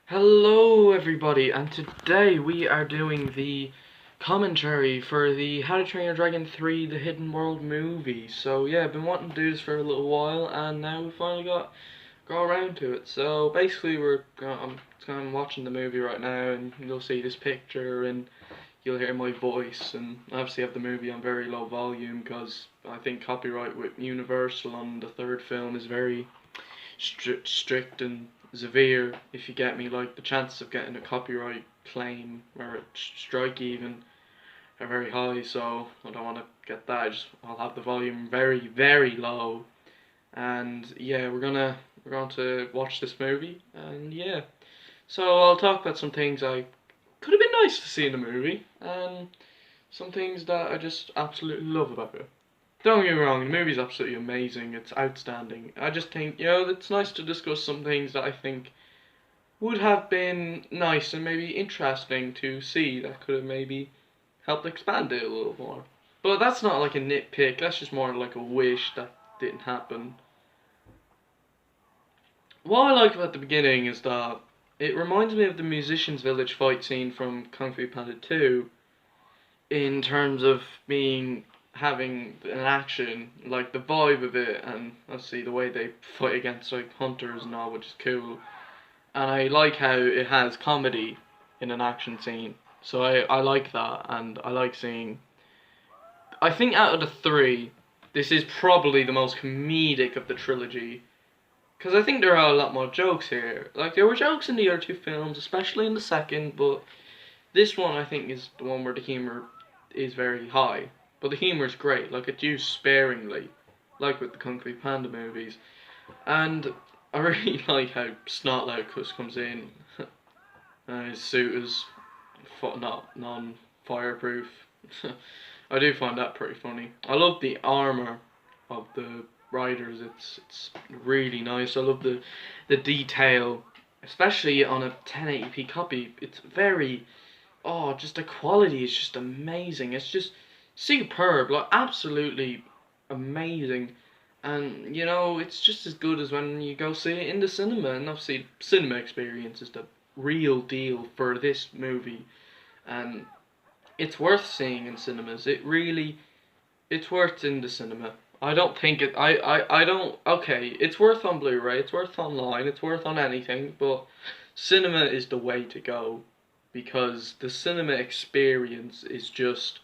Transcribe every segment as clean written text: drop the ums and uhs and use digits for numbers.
Hello everybody, and today we are doing the commentary for the How to Train Your Dragon 3 The Hidden World movie. So yeah, I've been wanting to do this for a little while, and now we finally got around to it. So basically I'm watching the movie right now, and you'll see this picture and you'll hear my voice, and obviously I have the movie on very low volume because I think copyright with Universal on the third film is very strict and severe, if you get me. Like, the chances of getting a copyright claim or a strike even are very high, so I don't want to get that. I'll have the volume very low, and yeah, we're going to watch this movie, and yeah, so I'll talk about some things I could have been nice to see in the movie, and some things that I just absolutely love about it. Don't get me wrong, the movie's absolutely amazing, it's outstanding. I just think, it's nice to discuss some things that I think would have been nice and maybe interesting to see that could have maybe helped expand it a little more. But that's not like a nitpick, that's just more like a wish that didn't happen. What I like about the beginning is that it reminds me of the Musician's Village fight scene from Kung Fu Panda 2 in terms of having an action, like the vibe of it, and obviously the way they fight against like hunters and all, which is cool. And I like how it has comedy in an action scene. So I like that, and I like seeing. I think out of the three, this is probably the most comedic of the trilogy. Because I think there are a lot more jokes here. Like, there were jokes in the other two films, especially in the second, but this one I think is the one where the humour is very high. But the humour is great, like, it's used sparingly, like with the Kung Fu Panda movies. And I really like how Snotlout comes in. His suit is not non-fireproof. I do find that pretty funny. I love the armor of the riders. It's really nice. I love the detail, especially on a 1080p copy. It's very just the quality is just amazing. It's just superb, like absolutely amazing. And it's just as good as when you go see it in the cinema. And obviously, cinema experience is the real deal for this movie, and it's worth seeing in cinemas. It's worth in the cinema. I don't think it. I don't. Okay, it's worth on Blu-ray. It's worth online. It's worth on anything. But cinema is the way to go, because the cinema experience is just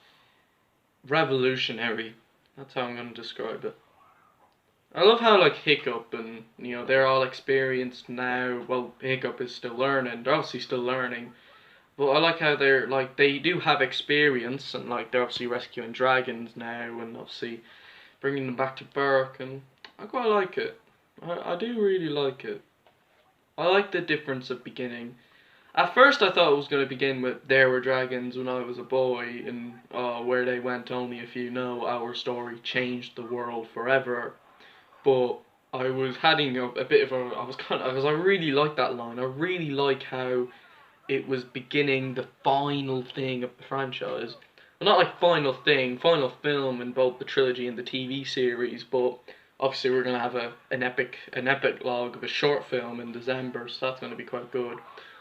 revolutionary. That's how I'm gonna describe it. I love how like Hiccup and they're all experienced now. Well, Hiccup is still learning. They're obviously still learning, but I like how they're like they do have experience, and like they're obviously rescuing dragons now, and obviously bringing them back to Berk, and I quite like it. I do really like it. I like the difference of beginning. At first, I thought it was going to begin with "There were dragons when I was a boy," and where they went only if you know. Our story changed the world forever. But I was having a bit of a. I was kind of because I really like that line. I really like how it was beginning the final thing of the franchise. Well, not like final thing, final film in both the trilogy and the TV series, but obviously we're gonna have an epic log of a short film in December, so that's gonna be quite good.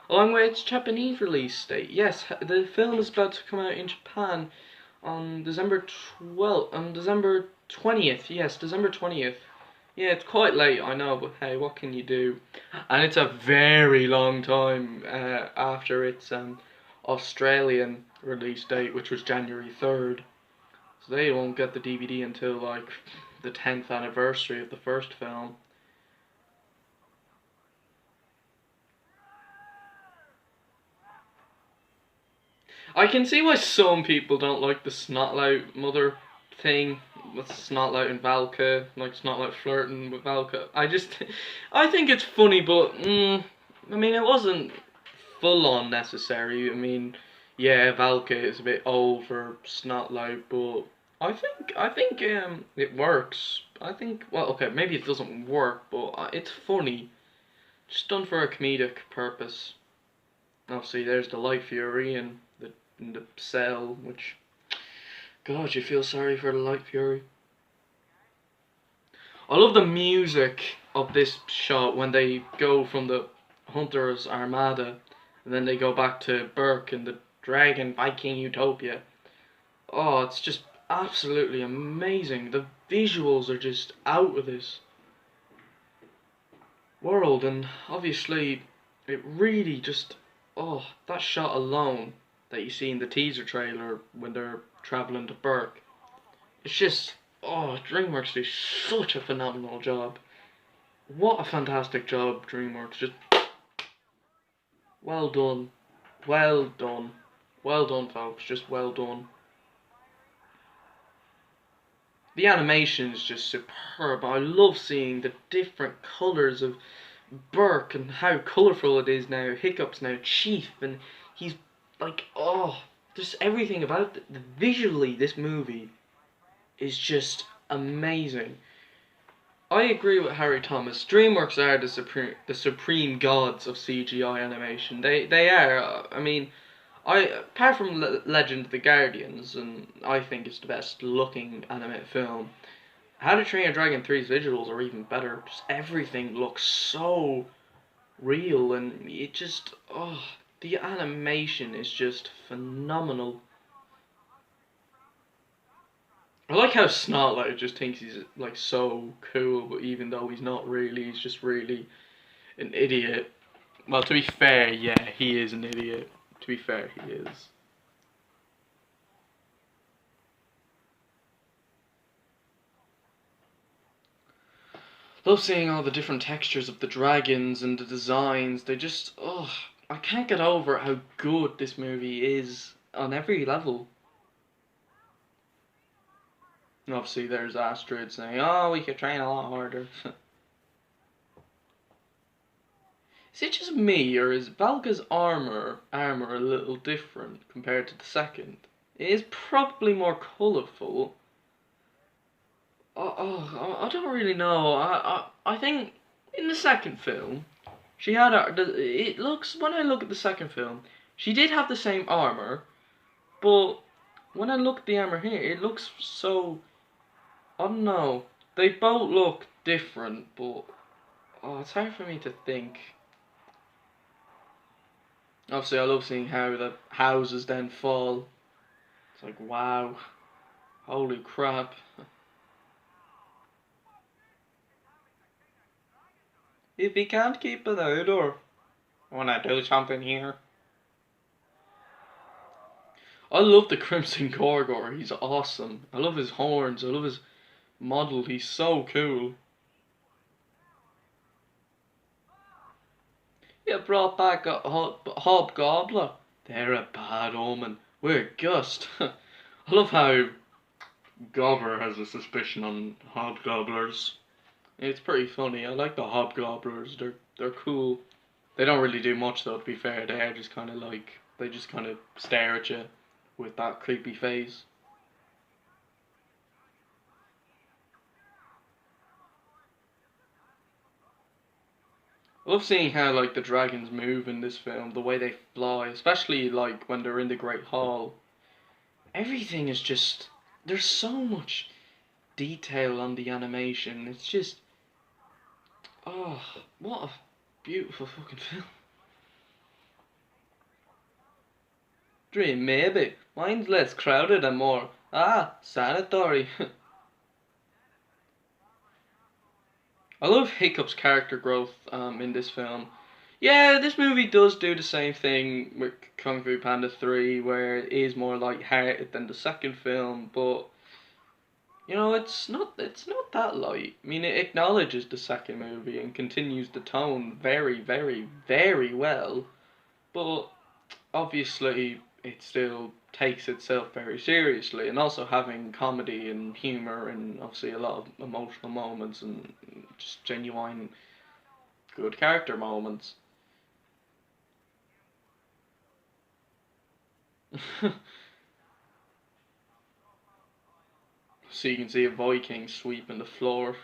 Along with its Japanese release date. Yes, the film is about to come out in Japan on December 12th, on December 20th. Yes, December 20th. Yeah, it's quite late, I know, but hey, what can you do? And it's a very long time after its Australian release date, which was January 3rd. So they won't get the DVD until like the 10th anniversary of the first film. I can see why some people don't like the Snotlout mother thing with Snotlout and Valka, like Snotlout flirting with Valka. I think it's funny, but I mean, it wasn't full on necessary. I mean, yeah, Valka is a bit old for Snotlout, but I think it works. I think, well, okay, maybe it doesn't work, but it's funny, just done for a comedic purpose. Obviously, there's the Light Fury and the cell, which, God, you feel sorry for the Light Fury. I love the music of this shot when they go from the Hunter's Armada, and then they go back to Burke in the Dragon Viking Utopia. Oh, it's just absolutely amazing. The visuals are just out of this world, and obviously, it really just, oh, that shot alone that you see in the teaser trailer when they're traveling to Burke, it's just, oh, DreamWorks do such a phenomenal job. What a fantastic job, DreamWorks. Just well done. Well done. Well done, folks. Just well done. The animation is just superb. I love seeing the different colours of Burke and how colourful it is now. Hiccup's now Chief, and he's like, oh, just everything about it. Visually, this movie is just amazing. I agree with Harry Thomas. DreamWorks are the supreme gods of CGI animation. They are. I mean, apart from Legend of the Guardians, and I think it's the best looking animated film. How to Train Your Dragon 3's visuals are even better. Just everything looks so real, and it just, oh, the animation is just phenomenal. I like how Snotlight just thinks he's like so cool, but even though he's not really, he's just really an idiot. Well, to be fair, yeah, he is an idiot. To be fair, he is. Love seeing all the different textures of the dragons and the designs. They just, oh, I can't get over how good this movie is on every level. And obviously, there's Astrid saying, "Oh, we could train a lot harder." Is it just me, or is Valka's armor a little different compared to the second? It is probably more colourful. I don't really know. I think in the second film, she had it looks, when I look at the second film, she did have the same armor, but when I look at the armor here, it looks so, I don't know. They both look different, but oh, it's hard for me to think. Obviously, I love seeing how the houses then fall. It's like, wow, holy crap. If he can't keep it out, or wanna do something here? I love the Crimson Gorgor, he's awesome. I love his horns, I love his model, he's so cool. You brought back a hobgoblin. They're a bad omen. We're Gust. I love how Gobber has a suspicion on hobgobblers. It's pretty funny. I like the hobgobblers. They're cool. They don't really do much though, to be fair. They are just kind of like, they just kind of stare at you with that creepy face. I love seeing how like the dragons move in this film, the way they fly, especially like when they're in the Great Hall. Everything is just, there's so much detail on the animation. It's just, oh, what a beautiful fucking film. Dream, maybe. Mine's less crowded and more, sanitary. I love Hiccup's character growth in this film. Yeah, this movie does do the same thing with Kung Fu Panda 3, where it is more light-hearted than the second film, but you know, it's not that light. I mean, it acknowledges the second movie and continues the tone very, very, very well, but obviously it still takes itself very seriously, and also having comedy and humor and obviously a lot of emotional moments and just genuine good character moments. So you can see a Viking sweeping the floor.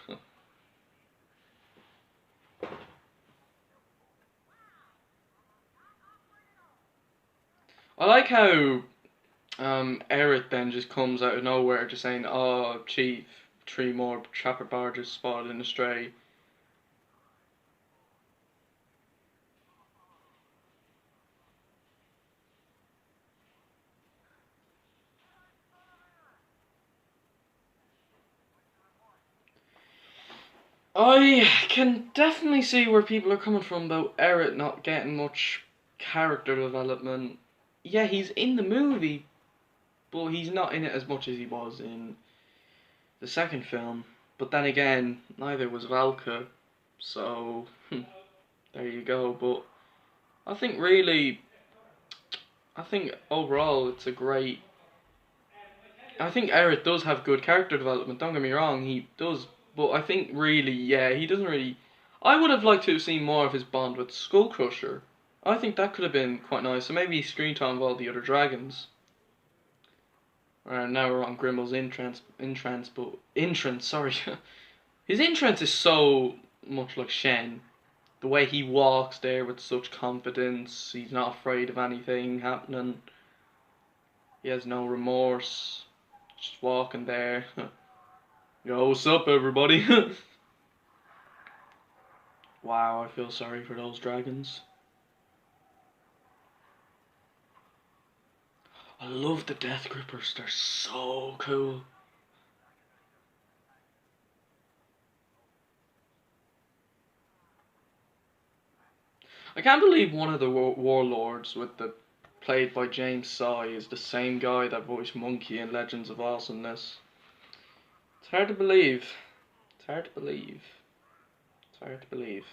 I like how Eric then just comes out of nowhere just saying, "Oh, Chief, three more trapper barges spotted in the stray." I can definitely see where people are coming from about Eric not getting much character development. Yeah, he's in the movie, but he's not in it as much as he was in the second film. But then again, neither was Valka, so there you go. But I think really, I think overall it's a great. I think Eric does have good character development. Don't get me wrong, he does. But I think really, yeah, he doesn't really. I would have liked to have seen more of his bond with Skullcrusher. I think that could have been quite nice. So maybe screen time with all the other dragons. Now we're on Grimmel's entrance. Sorry, his entrance is so much like Shen. The way he walks there with such confidence, he's not afraid of anything happening. He has no remorse. Just walking there. Yo, what's up, everybody? Wow, I feel sorry for those dragons. I love the Death Grippers, they're so cool. I can't believe one of the warlords with the played by James Sy is the same guy that voiced Monkey in Legends of Awesomeness. It's hard to believe. It's hard to believe. It's hard to believe.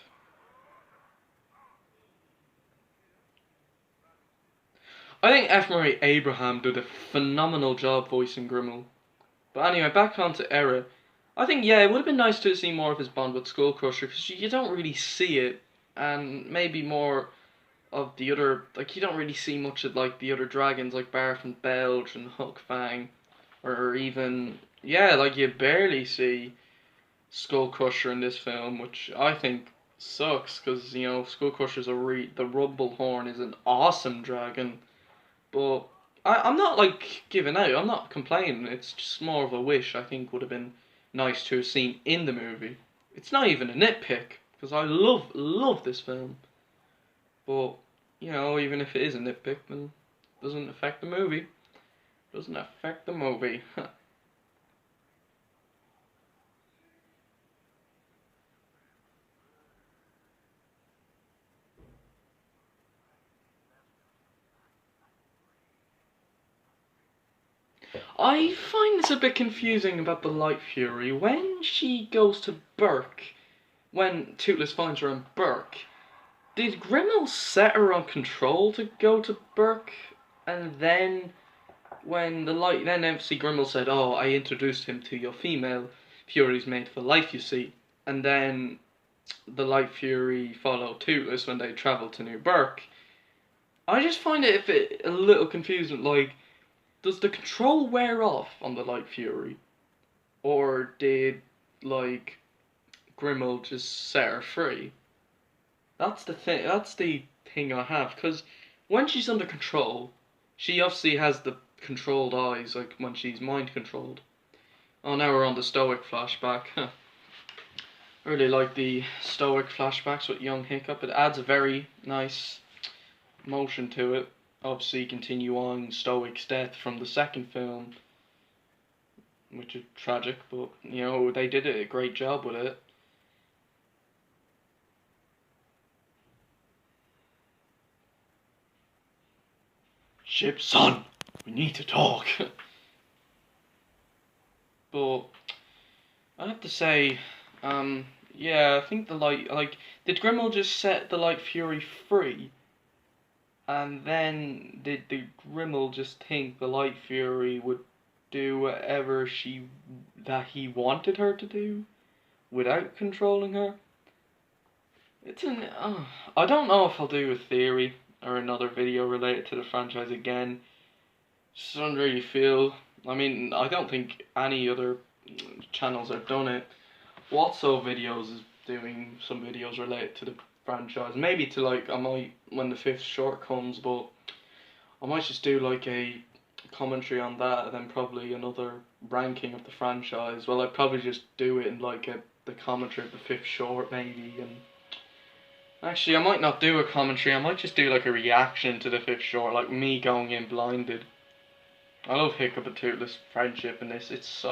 I think F. Murray Abraham did a phenomenal job voicing Grimmel. But anyway, back on to Era. I think, yeah, it would have been nice to see more of his bond with Skullcrusher, because you don't really see it, and maybe more of the other, like, you don't really see much of, like, the other dragons, like Barf and Belge and Huck Fang, or even, yeah, like, you barely see Skullcrusher in this film, which I think sucks, because, you know, Skullcrusher's the Rumblehorn is an awesome dragon, but I'm not like giving out. I'm not complaining. It's just more of a wish. I think would have been nice to have seen in the movie. It's not even a nitpick because I love this film. But you know, even if it is a nitpick, then it doesn't affect the movie. Doesn't affect the movie. I find this a bit confusing about the Light Fury. When she goes to Burke, when Toothless finds her in Burke, did Grimmel set her on control to go to Burke? And then, when the light, then MC Grimmel said, "Oh, I introduced him to your female Furies made for life, you see." And then the Light Fury followed Toothless when they travelled to New Burke. I just find it a little confusing. Like, does the control wear off on the Light Fury, or did like Grimmel just set her free? That's the thing. That's the thing I have, because when she's under control, she obviously has the controlled eyes, like when she's mind controlled. Oh, now we're on the Stoic flashback. I really like the Stoic flashbacks with young Hiccup. It adds a very nice motion to it. Obviously, continuing Stoic's death from the second film, which is tragic, but you know they did a great job with it. Ship, son, we need to talk. But I have to say, yeah, I think the light, like, did Grimmel just set the Light Fury free? And then did the Grimmel just think the Light Fury would do whatever that he wanted her to do without controlling her? It's I don't know if I'll do a theory or another video related to the franchise again. Just don't really feel. I mean, I don't think any other channels have done it. Whatso Videos is doing some videos related to the franchise. Maybe to like, I might, when the fifth short comes, but I might just do like a commentary on that and then probably another ranking of the franchise. Well, I'd probably just do it in like the commentary of the fifth short maybe. And actually, I might not do a commentary. I might just do like a reaction to the fifth short, like me going in blinded. I love Hiccup and Toothless friendship in this. It's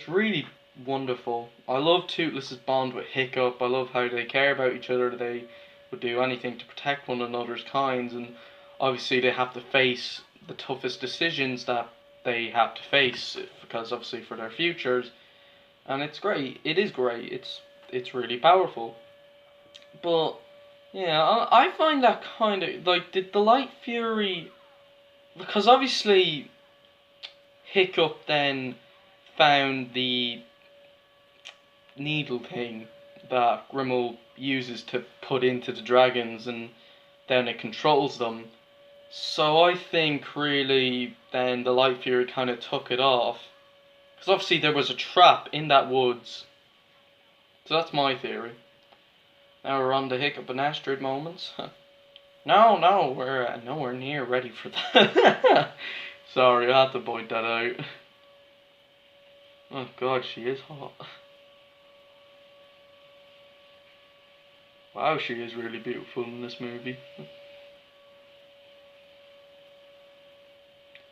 really wonderful. I love Toothless's bond with Hiccup. I love how they care about each other. They would do anything to protect one another's kinds, and obviously they have to face the toughest decisions that they have to face because obviously for their futures. And it's great. It is great. It's really powerful. But yeah, I find that kind of like the Light Fury, because obviously Hiccup then found the needle thing that Grimmel uses to put into the dragons, and then it controls them. So I think really then the Light Fury kind of took it off, because obviously there was a trap in that woods. So that's my theory. Now we're on the Hiccup and Astrid moments. No, we're nowhere near ready for that. Sorry, I had to point that out. Oh god, she is hot. Wow, she is really beautiful in this movie.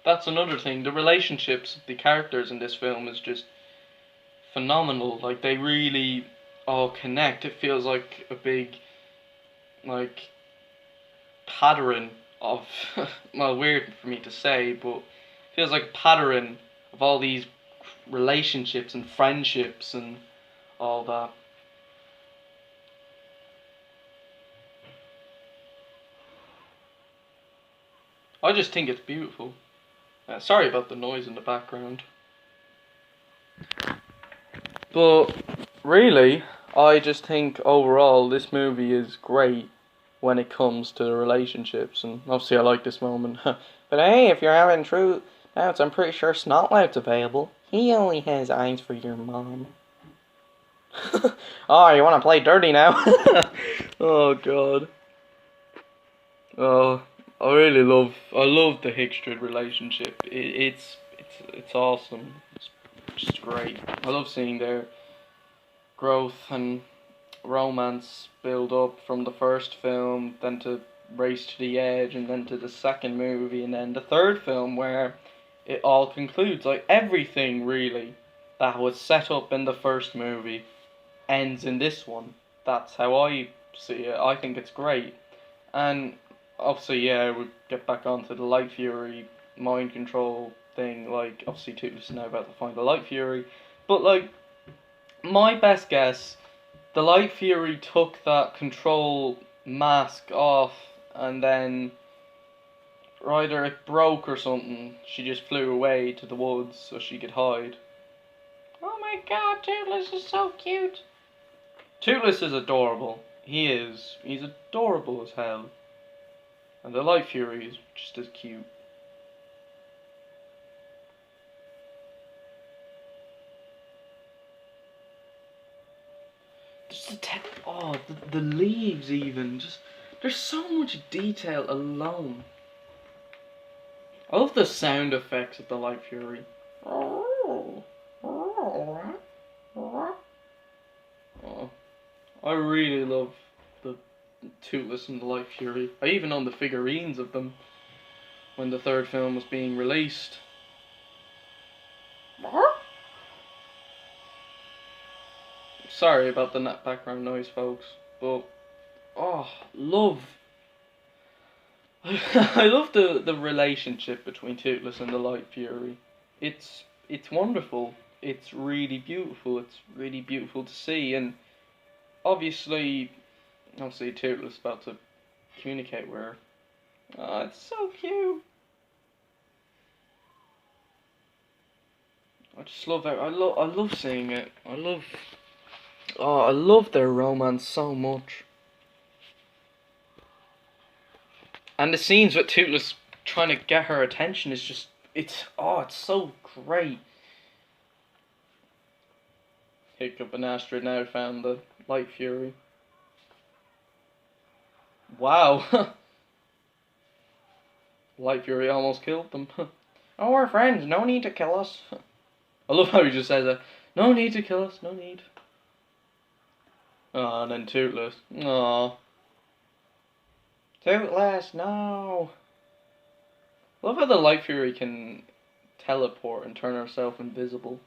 That's another thing. The relationships of the characters in this film is just phenomenal. Like, they really all connect. It feels like a big, like, pattern of, well, weird for me to say, but it feels like a pattern of all these relationships and friendships and all that. I just think it's beautiful. Sorry about the noise in the background. But really, I just think overall this movie is great when it comes to the relationships, and obviously I like this moment. But hey, if you're having true doubts, I'm pretty sure Snotlout's available. He only has eyes for your mom. Oh, you want to play dirty now? Oh god. Oh, I love the Hickstrid relationship. It's awesome. It's just great. I love seeing their growth and romance build up from the first film, then to Race to the Edge, and then to the second movie, and then the third film where it all concludes. Like, everything really that was set up in the first movie ends in this one. That's how I see it. I think it's great. And obviously, yeah, we get back onto the Light Fury mind control thing. Like, obviously, Toothless is now about to find the Light Fury. But, like, my best guess, the Light Fury took that control mask off, and then either it broke or something. She just flew away to the woods so she could hide. Oh my god, Toothless is so cute. Toothless is adorable. He is. He's adorable as hell. And the Light Fury is just as cute. Just the leaves even. Just there's so much detail alone. I love the sound effects of the Light Fury. Oh, I really love the Toothless and the Light Fury. I even own the figurines of them when the third film was being released. Sorry about the background noise, folks, but love. I love the relationship between Toothless and the Light Fury. It's wonderful. It's really beautiful. It's really beautiful to see, and obviously Toothless about to communicate with her. Oh, it's so cute. I just love it. I love seeing it. I love their romance so much. And the scenes with Toothless trying to get her attention is just it's so great. Hiccup and Astrid now found the Light Fury. Wow. Light Fury almost killed them. Oh, we're friends. No need to kill us. I love how he just says that. No need to kill us. No need. Oh, and then Toothless. Aww. Toothless, no. I love how the Light Fury can teleport and turn herself invisible.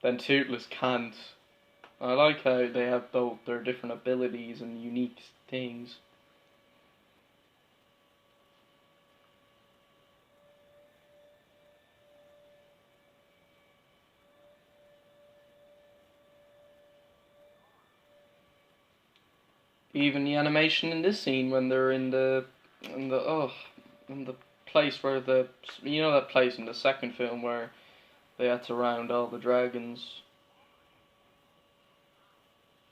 then Toothless can't. I like how they have both their different abilities and unique things. Even the animation in this scene when they're in the oh in the place where the you know that place in the second film where they had to round all the dragons.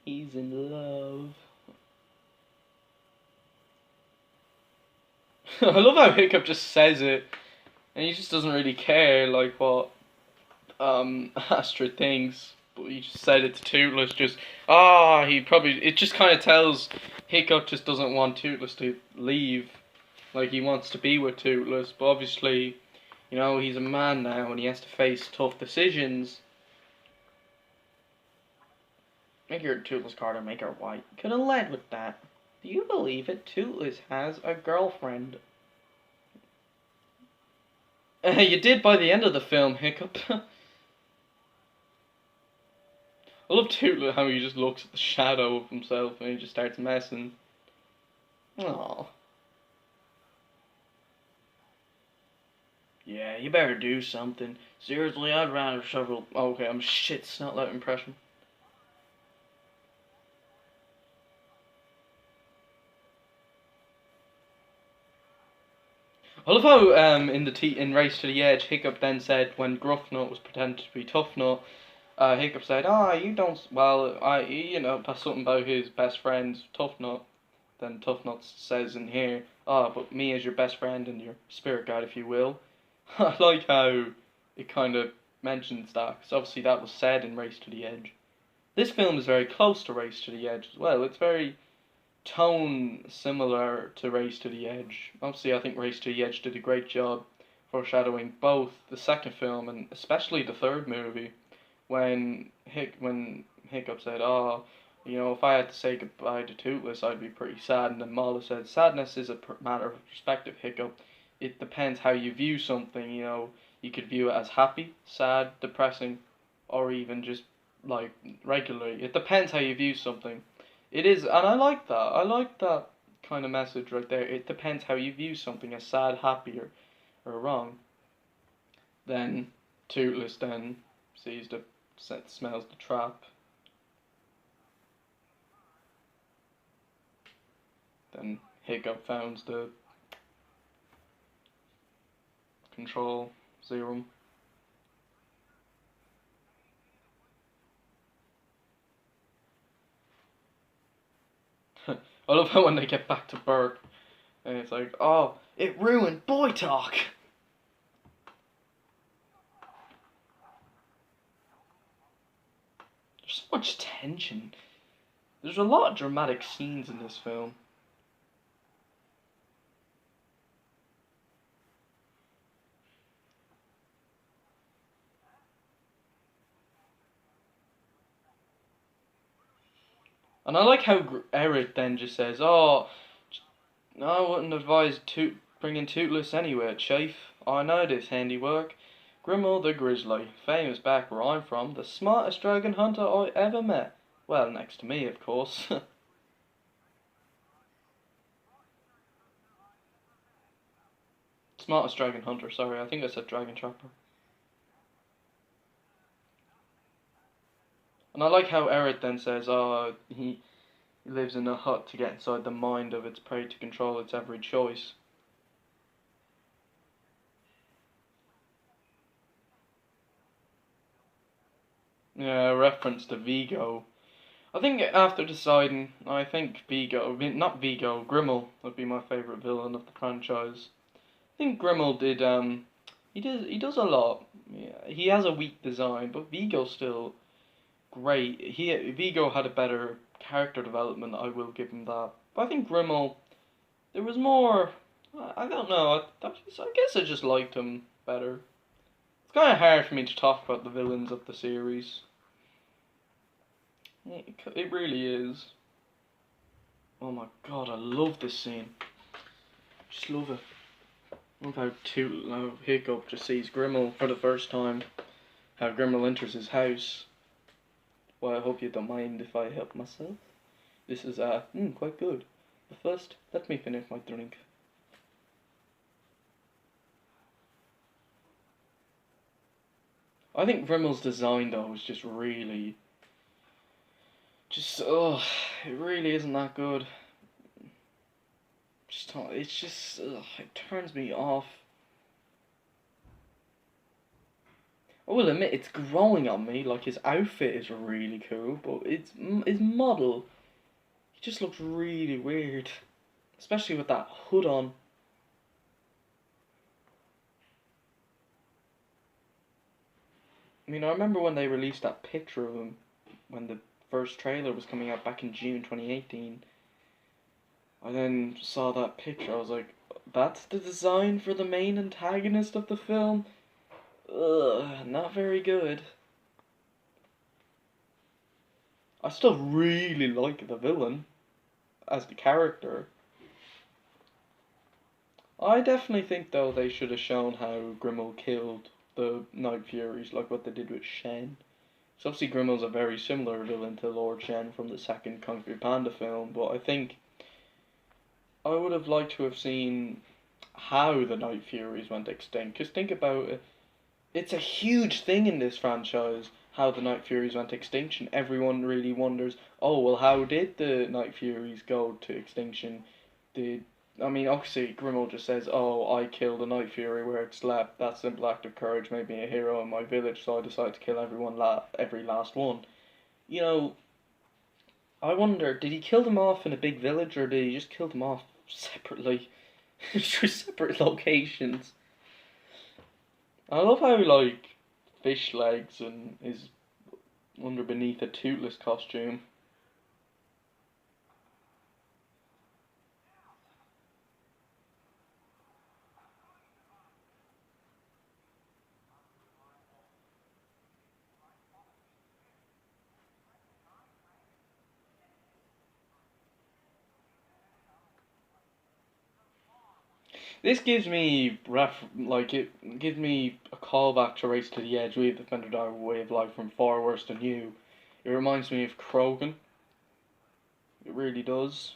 He's in love. I love how Hiccup just says it, and he just doesn't really care like what Astrid thinks. But he just said it to Toothless. Just he probably it just kind of tells Hiccup just doesn't want Toothless to leave. Like he wants to be with Toothless, but obviously, you know, he's a man now and he has to face tough decisions. Make your Toothless card and make her white. Could have led with that. Do you believe it? Toothless has a girlfriend. You did by the end of the film, Hiccup. I love Toothless how he just looks at the shadow of himself and he just starts messing. Aww. Yeah, you better do something. Seriously, I'd rather shovel. Okay, I'm shit. It's not that impression. I love how in Race to the Edge, Hiccup then said when Gruffnut was pretending to be Toughnut, Hiccup said, you don't, well, that's something about his best friend, Toughnut. Then Toughnut says in here, but me as your best friend and your spirit guide, if you will. I like how it kind of mentions that, because obviously that was said in Race to the Edge. This film is very close to Race to the Edge as well. It's very tone similar to Race to the Edge. Obviously, I think Race to the Edge did a great job foreshadowing both the second film and especially the third movie, when Hiccup said, if I had to say goodbye to Toothless, I'd be pretty sad. And then Mala said, sadness is a matter of perspective, Hiccup. It depends how you view something, you could view it as happy, sad, depressing, or even just, like, regularly. It depends how you view something. It is, and I like that. I like that kind of message right there. It depends how you view something as sad, happy, or wrong. Then Toothless then smells the trap. Then Hiccup founds the control serum. I love how when they get back to Bert, and it's like, it ruined boy talk. There's so much tension. There's a lot of dramatic scenes in this film. And I like how Eric then just says, no, I wouldn't advise bringing Toothless anywhere, Chief. I know this handiwork. Grimmel the Grizzly, famous back where I'm from, the smartest dragon hunter I ever met. Well, next to me, of course. Smartest dragon hunter, sorry, I think I said dragon trapper. And I like how Eric then says, he lives in a hut to get inside the mind of its prey to control its every choice. Yeah, a reference to Vigo. I think after deciding, I think Grimmel would be my favourite villain of the franchise. I think Grimmel he does a lot. Yeah, he has a weak design, but Vigo's still great. Vigo had a better character development, I will give him that. But I think Grimmel, there was more. I don't know. I guess I just liked him better. It's kind of hard for me to talk about the villains of the series. It really is. Oh my god, I love this scene. Just love it. I love how Hiccup just sees Grimmel for the first time. how Grimmel enters his house. Well, I hope you don't mind if I help myself. This is, quite good. But first, let me finish my drink. I think Grimmel's design, though, is just really... it really isn't that good. It's just, it turns me off. I will admit, it's growing on me. Like, his outfit is really cool, but his model, he just looks really weird. Especially with that hood on. I mean, I remember when they released that picture of him, when the first trailer was coming out back in June 2018. I then saw that picture, I was like, that's the design for the main antagonist of the film? Ugh, not very good. I still really like the villain as the character. I definitely think, though, they should have shown how Grimmel killed the Night Furies, like what they did with Shen. So obviously Grimmel's a very similar villain to Lord Shen from the second Kung Fu Panda film, but I think I would have liked to have seen how the Night Furies went extinct. Because think about it, it's a huge thing in this franchise, how the Night Furies went extinction. Everyone really wonders, oh, well, how did the Night Furies go to extinction? Obviously, Grimmel just says, oh, I killed a Night Fury where it slept. That simple act of courage made me a hero in my village, so I decided to kill every last one. You know, I wonder, did he kill them off in a big village, or did he just kill them off separately? Through separate locations? I love how, like, fish legs and is under beneath a Toothless costume. This gives me it gives me a callback to Race to the Edge. We have defended our way of life from far worse than you. It reminds me of Krogan. It really does.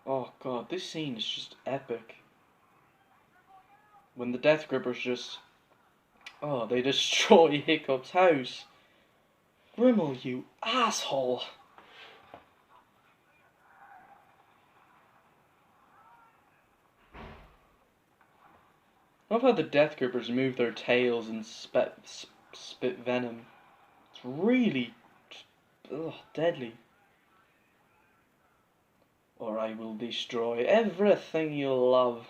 Oh god, this scene is just epic. When the Death Grippers they destroy Hiccup's house. Grimmel, you asshole! I love how the Death Grippers move their tails and spit venom. It's really deadly. Or I will destroy everything you love.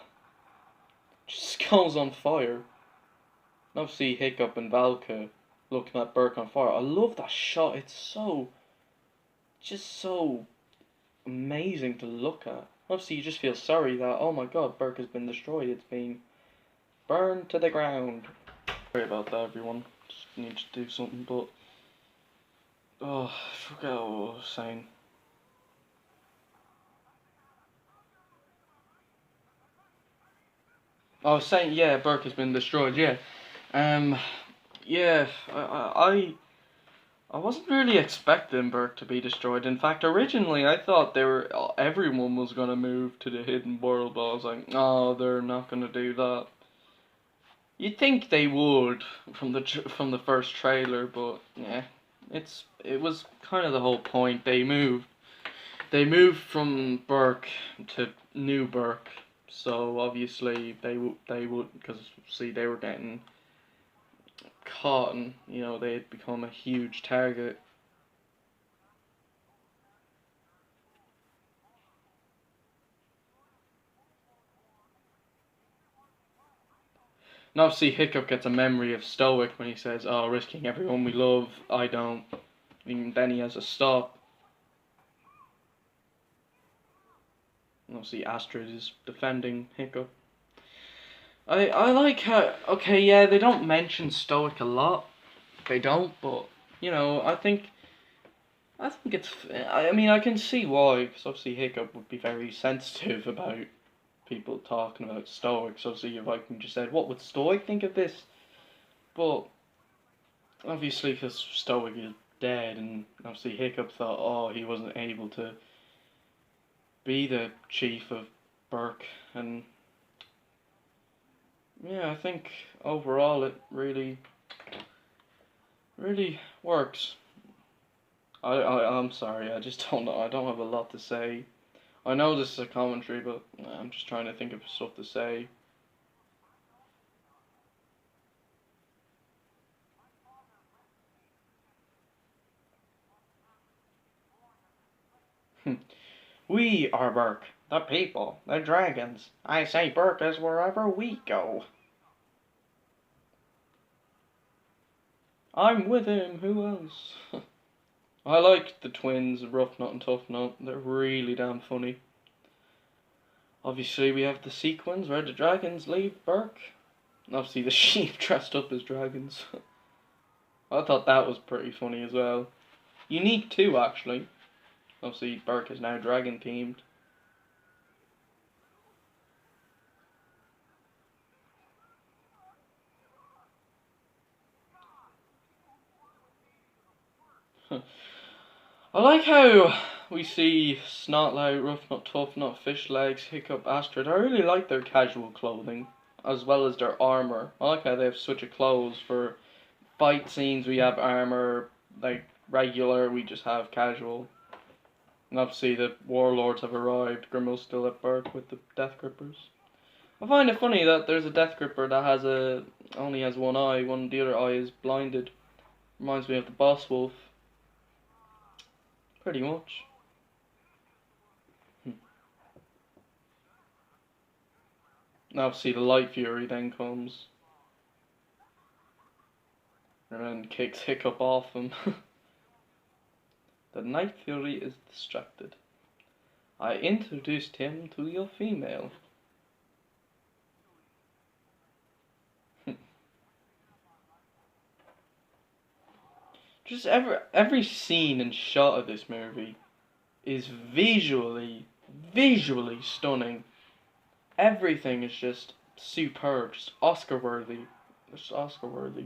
Just goes on fire. Now see Hiccup and Valka looking at Burke on fire. I love that shot. It's so amazing to look at. Obviously, you just feel sorry that, oh my god, Burke has been destroyed. It's been burned to the ground. Sorry about that, everyone. Just need to do something, but I forgot what I was saying. I was saying, yeah, Burke has been destroyed. Yeah, yeah. I wasn't really expecting Burke to be destroyed. In fact, originally I thought everyone was gonna move to the hidden world, but I was like, oh, they're not gonna do that. You'd think they would from the first trailer, but yeah, it was kind of the whole point. They moved from Burke to New Burke, so obviously they would, because see, they were getting caught and they had become a huge target. And obviously Hiccup gets a memory of Stoic when he says, oh, risking everyone we love, I don't. And then he has to stop. And obviously Astrid is defending Hiccup. I like how, okay, yeah, they don't mention Stoic a lot. They don't, but, I think it's, I mean, I can see why, because obviously Hiccup would be very sensitive about people talking about Stoics. Obviously, your Viking just said, "What would Stoic think of this?" But obviously, because Stoic is dead, and obviously Hiccup thought, oh, he wasn't able to be the chief of Burke, and yeah, I think overall it really works. I'm sorry, I just don't know. I don't have a lot to say. I know this is a commentary, but I'm just trying to think of stuff to say. We are Burke, the people, the dragons. I say Burke is wherever we go. I'm with him, who else? I like the twins, Rough Nut and Tough Nut. They're really damn funny. Obviously, we have the sequins where the dragons leave Burke. Obviously, the sheep dressed up as dragons. I thought that was pretty funny as well. Unique too, actually. Obviously, Burke is now dragon themed. I like how we see Snotlout, Rough Nut, Tough Nut, Fish Legs, Hiccup, Astrid. I really like their casual clothing, as well as their armour. I like how they have such a clothes. For fight scenes we have armour, like regular, we just have casual. And obviously the warlords have arrived. Grimmel's still at Burke with the Death Grippers. I find it funny that there's a Death Gripper that only has one eye, the other eye is blinded. Reminds me of the Boss Wolf. Pretty much. Now obviously the Light Fury then comes. And then kicks Hiccup off him. The Night Fury is distracted. I introduced him to your female. Just every scene and shot of this movie is visually stunning. Everything is just superb, just Oscar worthy. Just Oscar worthy.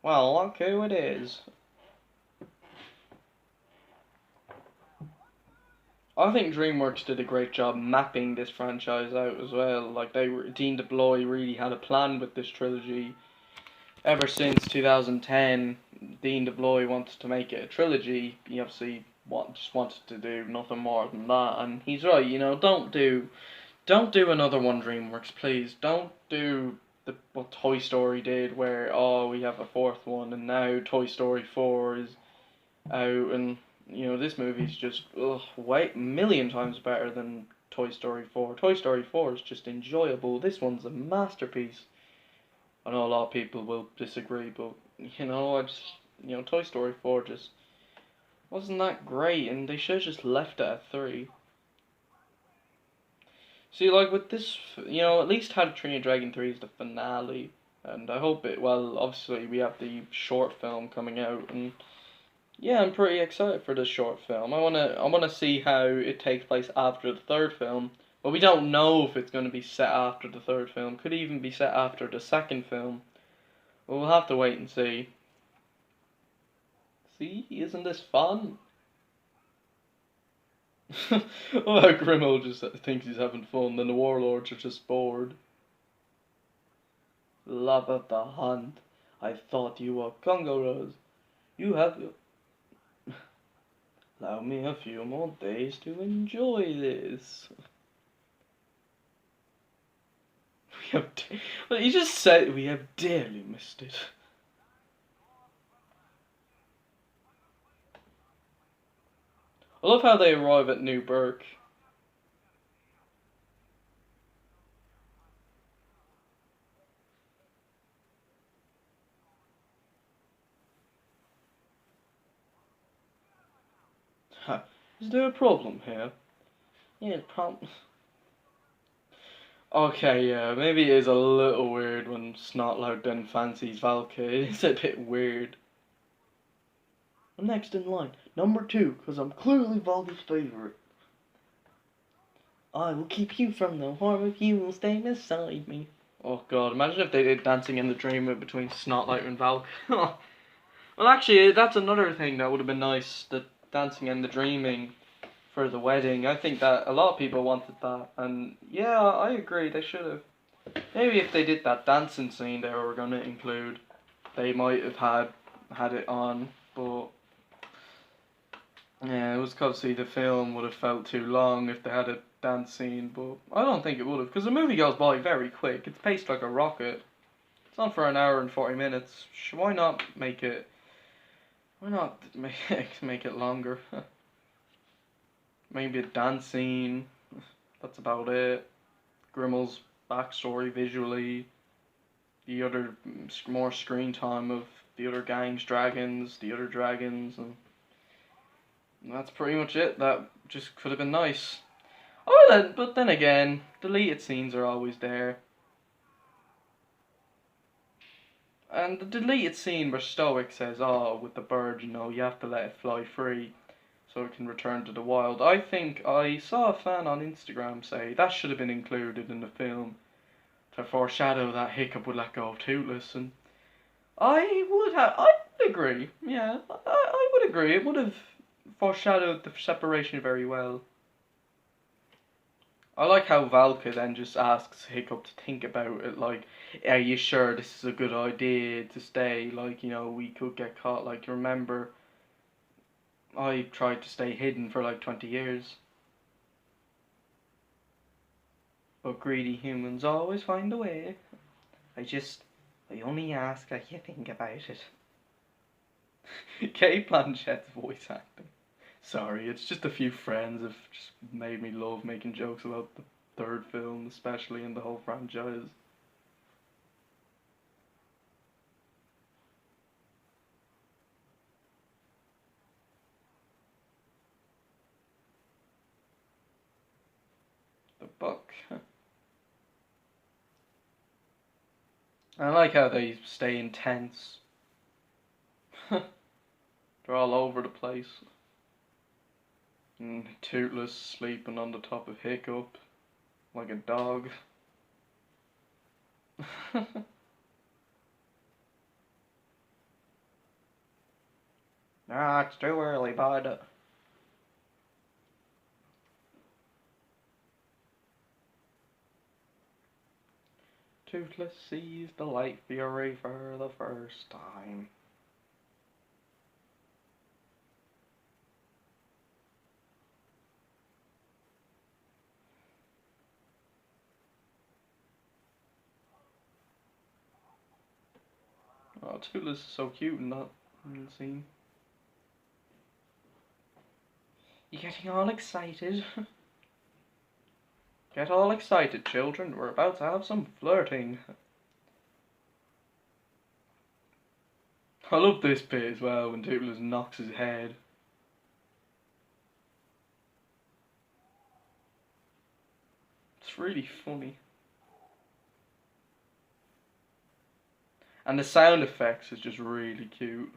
Well, look who it is. I think DreamWorks did a great job mapping this franchise out as well. Like Dean DeBlois really had a plan with this trilogy. Ever since 2010, Dean DeBlois wanted to make it a trilogy. He obviously just wanted to do nothing more than that, and he's right. You know, don't do another one, DreamWorks, please. Don't do what Toy Story did, where we have a fourth one, and now Toy Story 4 is out, and you know this movie's just way million times better than Toy Story 4. Toy Story 4 is just enjoyable. This one's a masterpiece. I know a lot of people will disagree, but you know, Toy Story 4 just wasn't that great, and they should have just left it at 3. See, like with this, at least How to Train Your Dragon 3 is the finale, and I hope obviously we have the short film coming out, and yeah, I'm pretty excited for this short film. I wanna see how it takes place after the third film. But we don't know if it's going to be set after the third film. Could even be set after the second film. Well, we'll have to wait and see. See, isn't this fun? Oh, how Grimmel just thinks he's having fun, then the warlords are just bored. Love of the hunt. I thought you were Congoros. You have... Allow me a few more days to enjoy this. Well, you just said we have dearly missed it. I love how they arrive at New Burke. Is there a problem here? Yeah, problem. Okay, yeah, maybe it is a little weird when Snotlout then fancies Valkyrie. It's a bit weird. I'm next in line. Number 2, because I'm clearly Valky's favourite. I will keep you from the harm if you will stay beside me. Oh god, imagine if they did Dancing in the Dream between Snotlight and Val. Well, actually, that's another thing that would have been nice, the Dancing and the Dreaming for the wedding. I think that a lot of people wanted that, and yeah, I agree, they should have. Maybe if they did that dancing scene they were going to include, they might have had it on, but yeah, it was obviously the film would have felt too long if they had a dance scene, but I don't think it would have, because the movie goes by very quick. It's paced like a rocket. It's on for an hour and 40 minutes. Why not make it? Why not make it longer? Maybe a dance scene. That's about it. Grimmel's backstory visually. The other more screen time of the other gang's dragons, the other dragons, and that's pretty much it. That just could have been nice. Oh, but then again, deleted scenes are always there. And the deleted scene where Stoic says, "Oh, with the bird, you have to let it fly free so it can return to the wild." I think I saw a fan on Instagram say that should have been included in the film to foreshadow that Hiccup would let go of Toothless, and I would agree. Yeah, I would agree. It would have foreshadowed the separation very well. I like how Valka then just asks Hiccup to think about it, like, are you sure this is a good idea to stay? Like, we could get caught. Like, remember, I tried to stay hidden for like 20 years. But greedy humans always find a way. I only ask that you think about it. Kate Blanchett's voice acting. Sorry, it's just a few friends have just made me love making jokes about the third film, especially in the whole franchise. The book. I like how they stay intense. They're all over the place. And Toothless sleeping on the top of Hiccup like a dog. Nah, it's too early, bud. Toothless sees the light fury for the first time. Oh, Toothless is so cute in that scene. You getting all excited? Get all excited, children. We're about to have some flirting. I love this bit as well when Toothless knocks his head. It's really funny. And the sound effects is just really cute.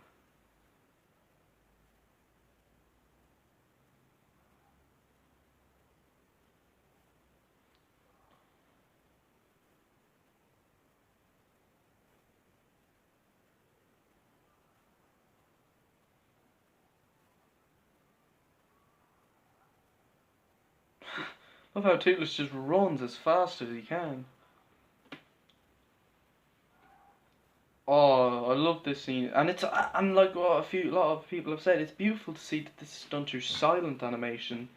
Love how Toothless just runs as fast as he can. Oh, I love this scene, and and like what a lot of people have said, it's beautiful to see that this is done through silent animation.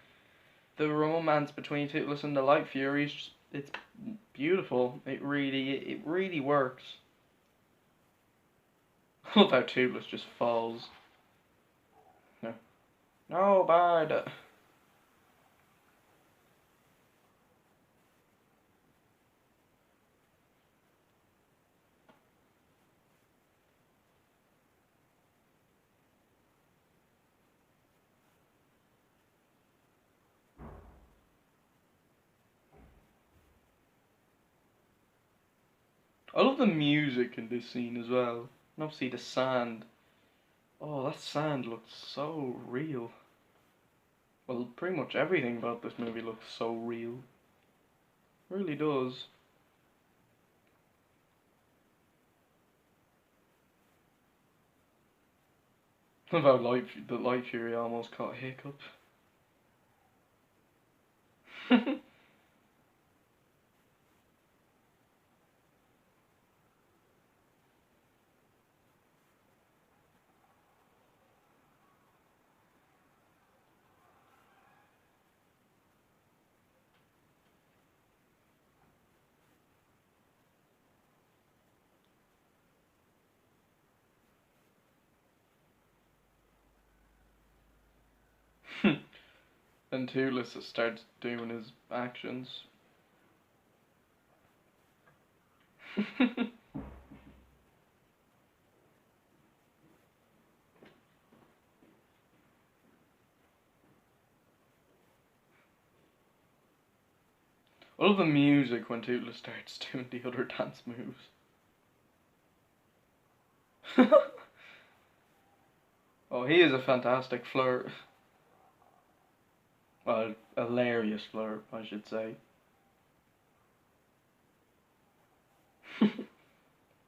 The romance between Toothless and the Light Fury is it's beautiful. It really works. I love how Toothless just falls. No, no, bad. I love the music in this scene as well. And obviously the sand. Oh, that sand looks so real. Well, pretty much everything about this movie looks so real. It really does. About the Light Fury almost caught Hiccup. And Toothless starts doing his actions. I love the music when Toothless starts doing the other dance moves. Oh, he is a fantastic flirt. Well, a hilarious flirt, I should say.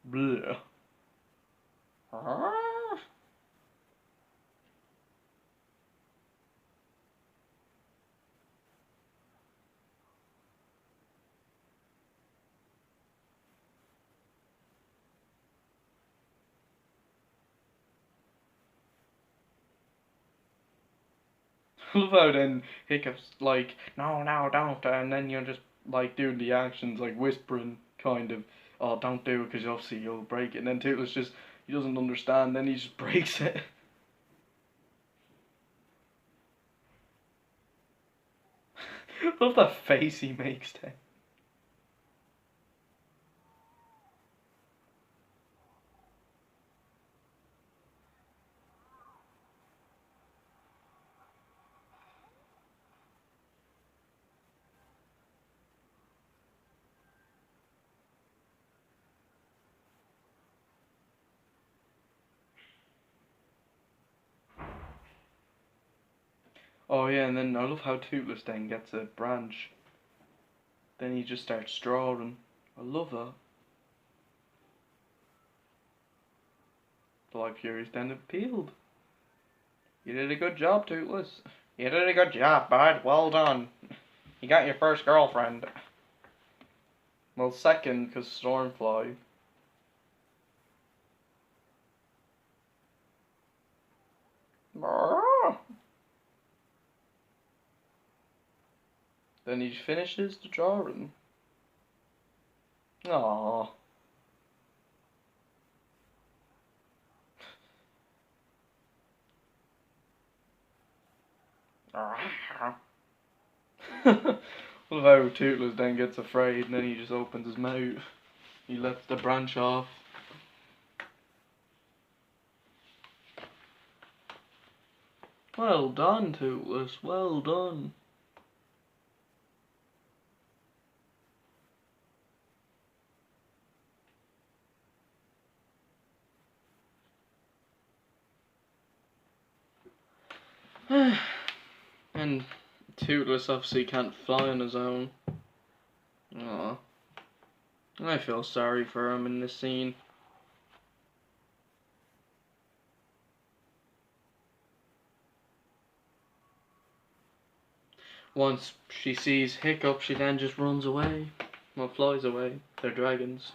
Bleh. I love how then Hiccup's like, no, no, don't, and then you're just like doing the actions, like whispering, kind of, oh, don't do it because obviously you'll break it. And then Toothless just, he doesn't understand, then he just breaks it. I love that face he makes then. Oh yeah, and then I love how Toothless then gets a branch. Then he just starts drawing. I love that. The Light Fury's then appealed. You did a good job, Toothless. You did a good job, bud. Well done. You got your first girlfriend. Well, second, because Stormfly. Then he finishes the drawing. Aww. Love how Toothless then gets afraid and then he just opens his mouth. He lets the branch off. Well done, Toothless. Well done. And Toothless obviously can't fly on his own. Aww. I feel sorry for him in this scene. Once she sees Hiccup, she then just runs away. Well, flies away. They're dragons.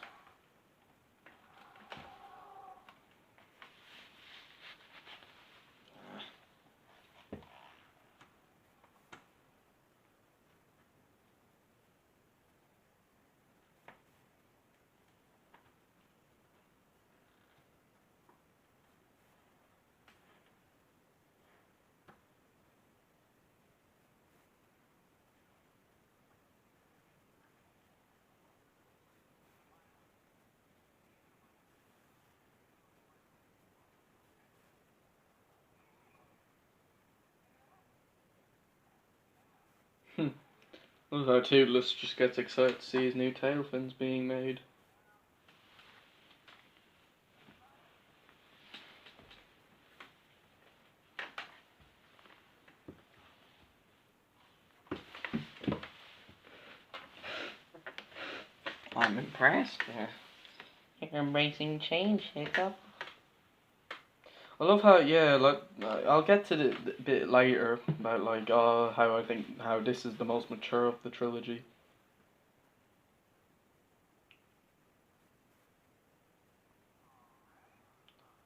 Love how Toothless just gets excited to see his new tail fins being made. I'm impressed. You're embracing change, Hiccup. I love how, yeah, like, I'll get to the bit later about, like, how I think, how this is the most mature of the trilogy.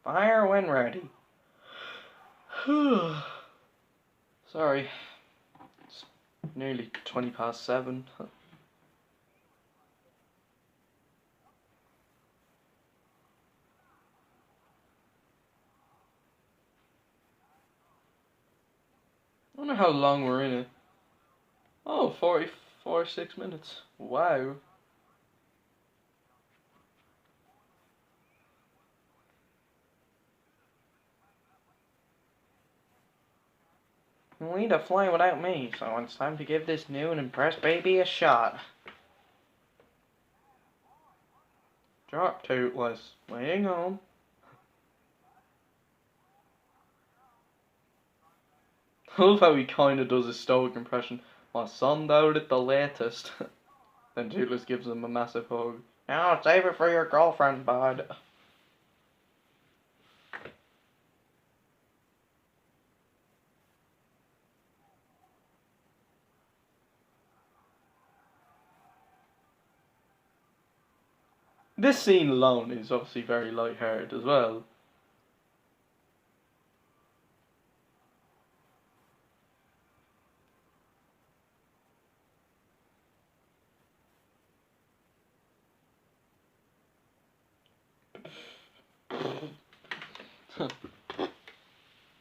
Fire when ready. Sorry. It's nearly 7:20. I wonder how long we're in it. Oh, 46 minutes. Wow. You need to fly without me, so it's time to give this new and impressed baby a shot. Drop Toothless. Waiting home. I love how he kind of does his stoic impression. My son out at the latest. Then Toothless gives him a massive hug. Now save it for your girlfriend, bud. This scene alone is obviously very light-hearted as well.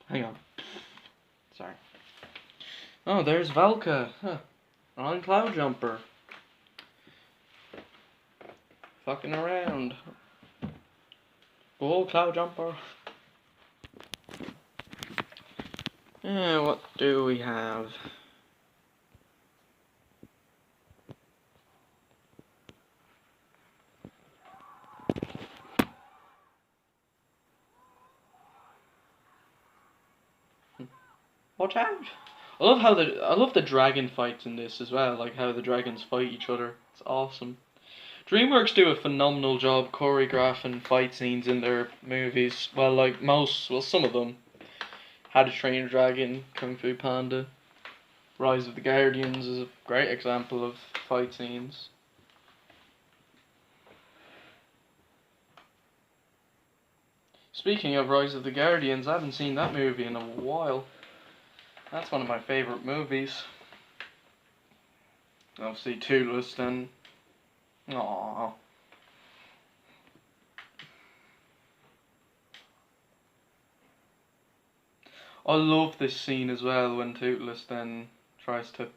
Hang on. Sorry. Oh, there's Valka. On Cloud Jumper. Fucking around. Oh, Cloud Jumper. Yeah, what do we have? Watch out! I love the dragon fights in this as well, like how the dragons fight each other. It's awesome. DreamWorks do a phenomenal job choreographing fight scenes in their movies. Well, like some of them. How to Train Your Dragon, Kung Fu Panda, Rise of the Guardians is a great example of fight scenes. Speaking of Rise of the Guardians, I haven't seen that movie in a while. That's one of my favourite movies. Obviously Toothless then. Aww. I love this scene as well when Toothless then tries to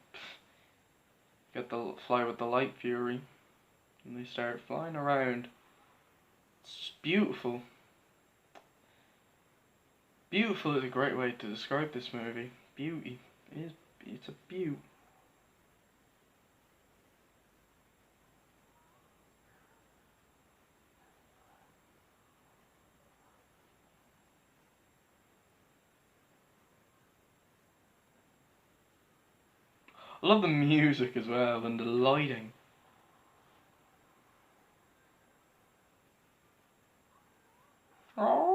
fly with the Light Fury. And they start flying around. It's beautiful. Beautiful is a great way to describe this movie. Beauty. It's a beaut. I love the music as well and the lighting. Oh.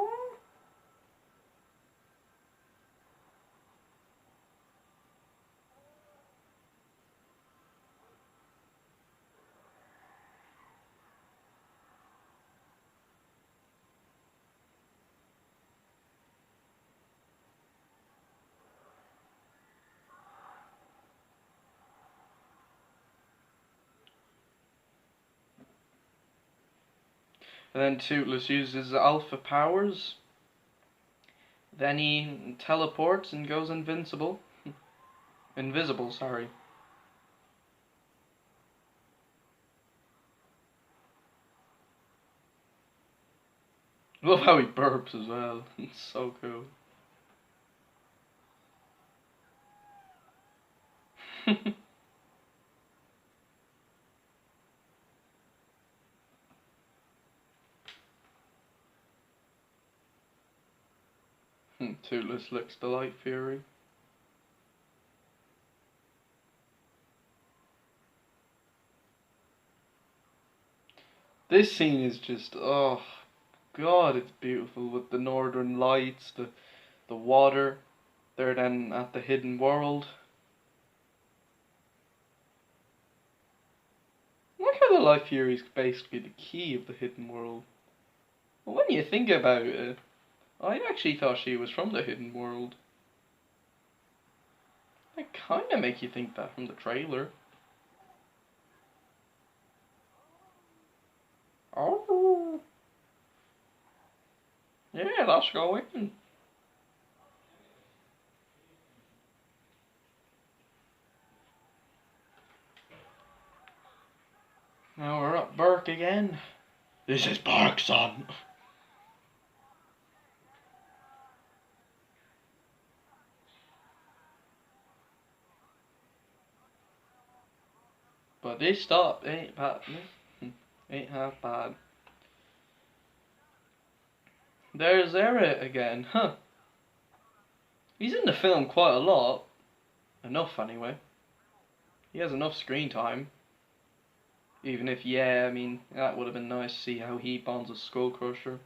And then Toothless uses alpha powers. Then he teleports and goes invincible. Invisible, sorry. Love how he burps as well. It's so cool. Toothless licks the Light Fury. This scene is just, oh god, it's beautiful with the northern lights, the water. They're then at the hidden world. I like how the Life Fury is basically the key of the hidden world. But when you think about it, I actually thought she was from the hidden world. They kind of make you think that from the trailer. Oh, yeah, let's go in. Now we're at Burke again. This is Burke, son. But this stop ain't bad. Ain't half bad. There's Eric again, huh? He's in the film quite a lot. Enough, anyway. He has enough screen time. Even if, yeah, I mean, that would have been nice to see how he bonds with Skullcrusher.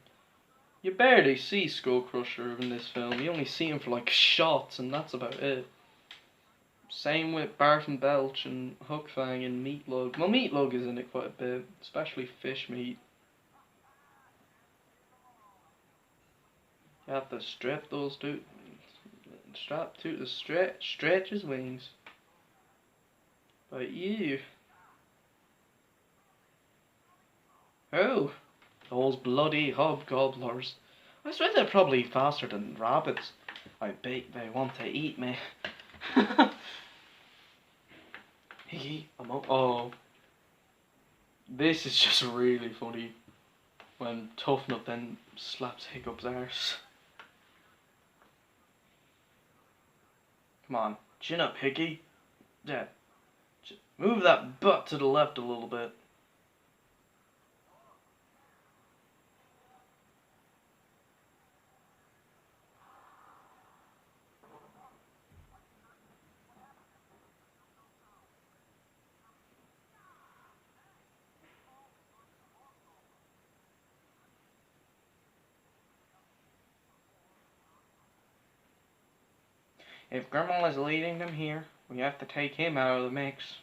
You barely see Skullcrusher in this film. You only see him for like shots, and that's about it. Same with Barton Belch and Hookfang and Meatlug. Well, Meatlug is in it quite a bit, especially fish meat. You have to strip those two. Strap to the stretch his wings. But you. Oh, those bloody hobgobblers. I swear they're probably faster than rabbits. I bet they want to eat me. Higgy, I'm up. Oh. This is just really funny. When Tough Nut then slaps Hiccup's arse. Come on, chin up, Hickey. Yeah. Move that butt to the left a little bit. If Grimmel is leading them here, we have to take him out of the mix.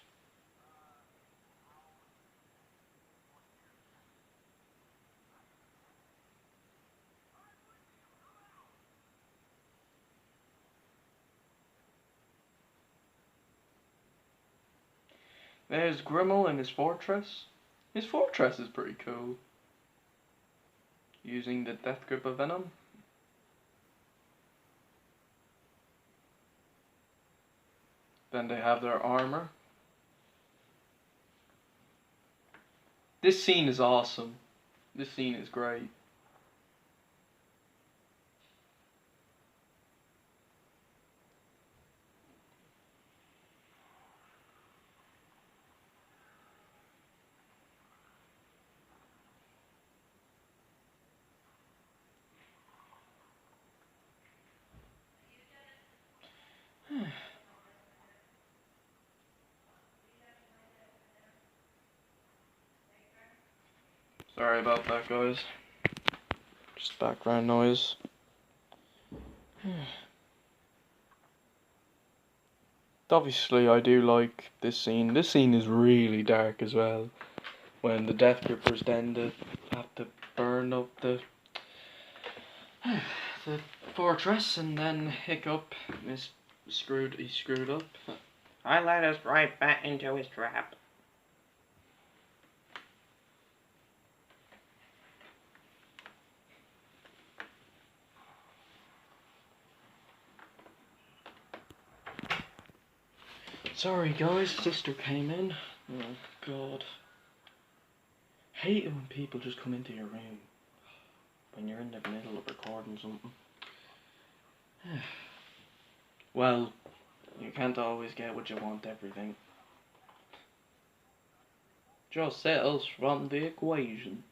There's Grimmel in his fortress. His fortress is pretty cool. Using the death grip of venom. Then they have their armor. This scene is awesome. This scene is great. Sorry about that, guys. Just background noise. Obviously, I do like this scene. This scene is really dark as well. When the Death Grippers then have to burn up the fortress, and then Hiccup is screwed. He's screwed up. I led us right back into his trap. Sorry guys, sister came in. Oh god. Hate it when people just come into your room when you're in the middle of recording something. Well, you can't always get what you want everything. Just settles from the equation.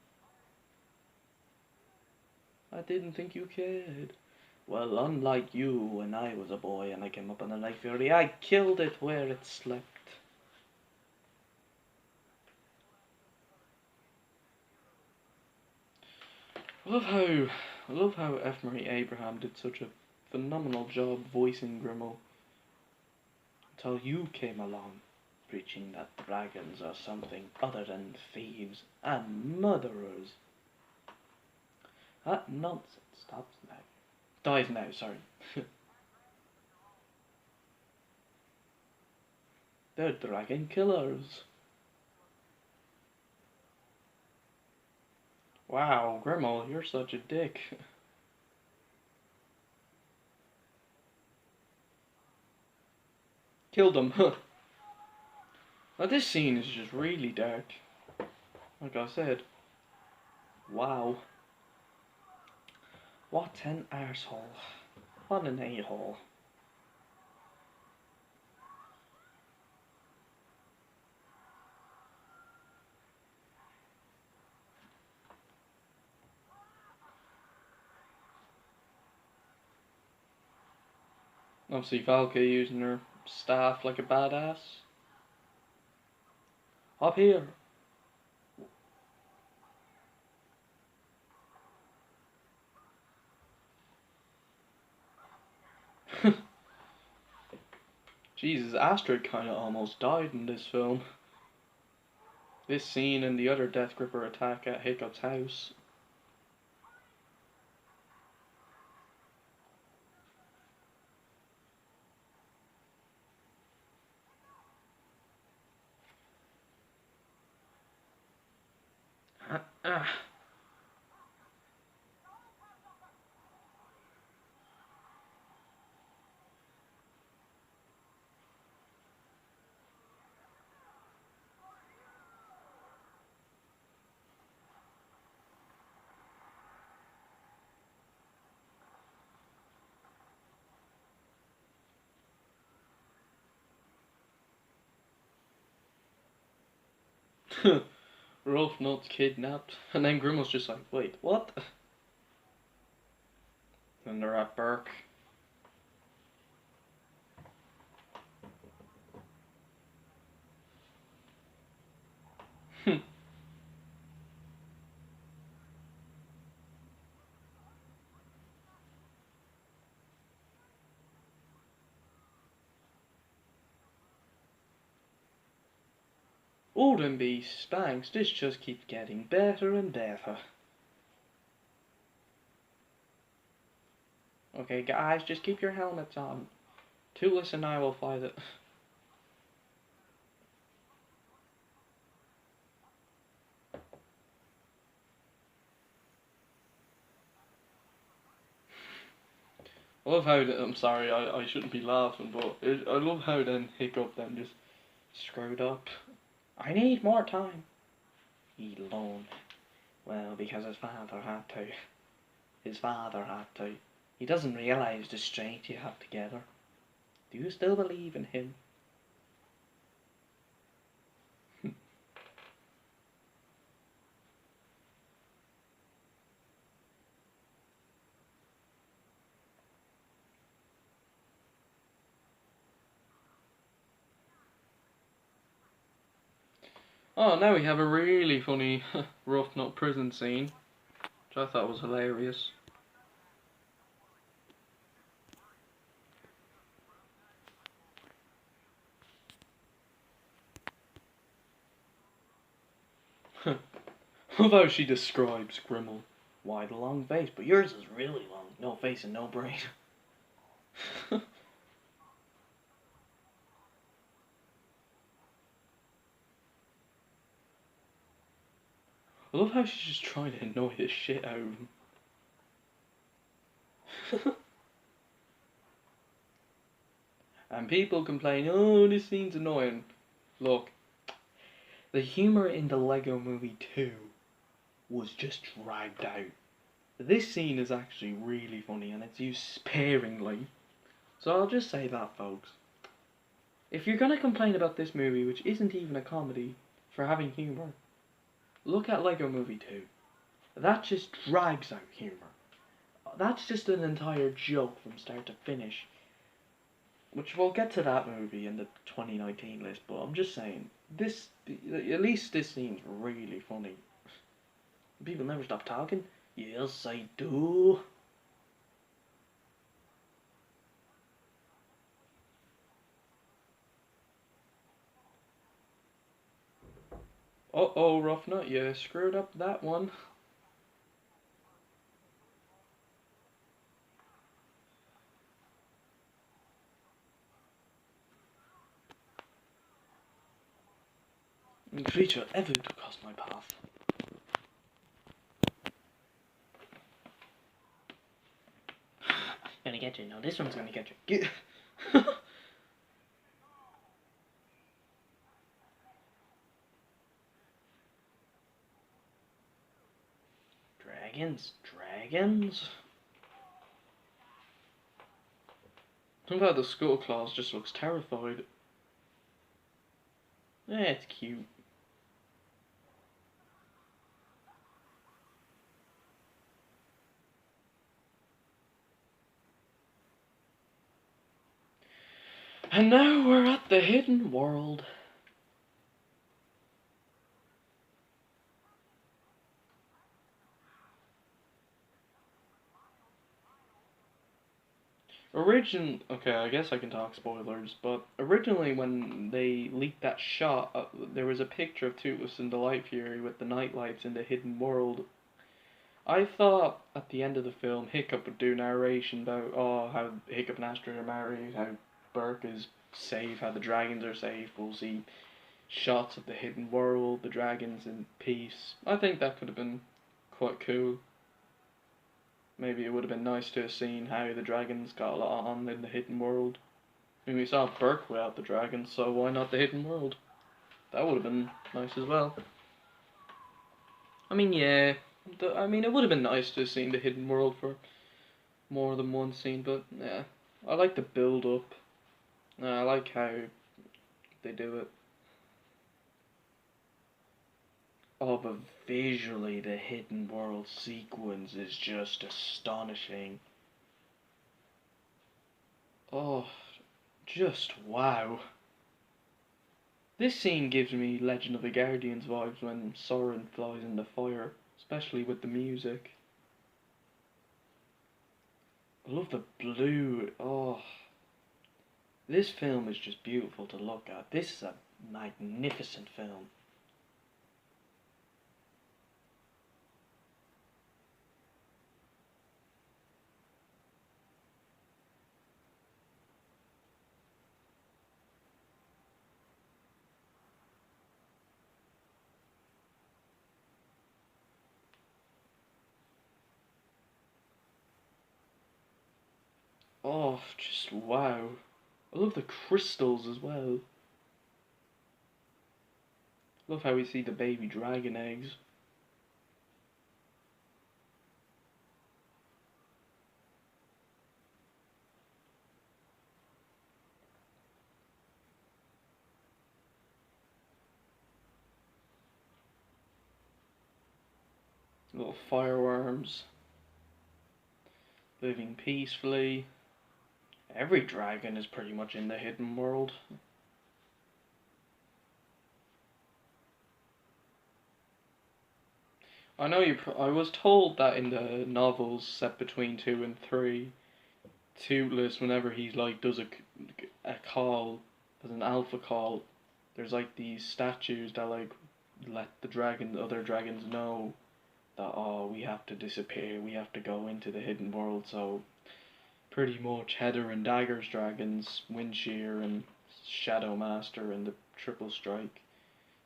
I didn't think you cared. Well, unlike you, when I was a boy and I came up on a Life Fury, I killed it where it slept. I love how F. Murray Abraham did such a phenomenal job voicing Grimmel until you came along, preaching that dragons are something other than thieves and murderers. That nonsense stops now. Dies now, sorry. They're dragon killers. Wow, Grimmel, you're such a dick. Killed him. Now this scene is just really dark. Like I said. Wow. What an arsehole. What an a-hole. Obviously Valka using her staff like a badass. Up here. Jesus, Astrid kinda almost died in this film. This scene and the other Death Gripper attack at Hiccup's house. Rolf Nuts kidnapped, and then Grimmel's just like, wait, what? And they're at Burke. Olden B Spanks, this just keeps getting better and better. Okay guys, just keep your helmets on. Toothless and I will fight it. I love how, I'm sorry, I shouldn't be laughing, but I love how then Hiccup then just screwed up. I need more time. Eat alone. Well, because his father had to. His father had to. He doesn't realise the strength you have together. Do you still believe in him? Oh, now we have a really funny rough nut prison scene, which I thought was hilarious. Although she describes Grimmel, why the long face, but yours is really long, no face and no brain. I love how she's just trying to annoy the shit out of him. And people complain, oh, this scene's annoying. Look, the humour in the Lego Movie 2 was just dragged out. This scene is actually really funny and it's used sparingly. So I'll just say that, folks. If you're gonna complain about this movie, which isn't even a comedy, for having humour, look at Lego Movie 2. That just drags out humour. That's just an entire joke from start to finish. Which we'll get to that movie in the 2019 list, but I'm just saying, at least this scene's really funny. People never stop talking. Yes, I do. Uh-oh, rough nut, you screwed up that one. Creature ever to cross my path. Gonna get you. No, this one's gonna get you. Dragons, dragons. Something about the skull claws just looks terrified. Yeah, it's cute. And now we're at the hidden world. Okay, I guess I can talk spoilers, but originally when they leaked that shot, there was a picture of Toothless and the Light Fury with the nightlights in the hidden world. I thought at the end of the film, Hiccup would do narration about how Hiccup and Astrid are married, how Burke is safe, how the dragons are safe. We'll see shots of the hidden world, the dragons in peace. I think that could have been quite cool. Maybe it would have been nice to have seen how the dragons got on in the hidden world. I mean, we saw Burke without the dragons, so why not the hidden world? That would have been nice as well. I mean, yeah. It would have been nice to have seen the hidden world for more than one scene, but yeah. I like the build up. I like how they do it. Oh, but visually, the hidden world sequence is just astonishing. Oh, just wow. This scene gives me Legend of the Guardians vibes when Soren flies in the fire, especially with the music. I love the blue. Oh, this film is just beautiful to look at. This is a magnificent film. Oh, just wow. I love the crystals as well. Love how we see the baby dragon eggs. Little fireworms. Living peacefully. Every dragon is pretty much in the hidden world. I know I was told that in the novels set between 2 and 3, Toothless, whenever he like does a call, as an alpha call, there's like these statues that like let the other dragons know that we have to disappear, we have to go into the hidden world. So pretty much Heather and Dagger's dragons, Windshear and Shadow Master and the Triple Strike,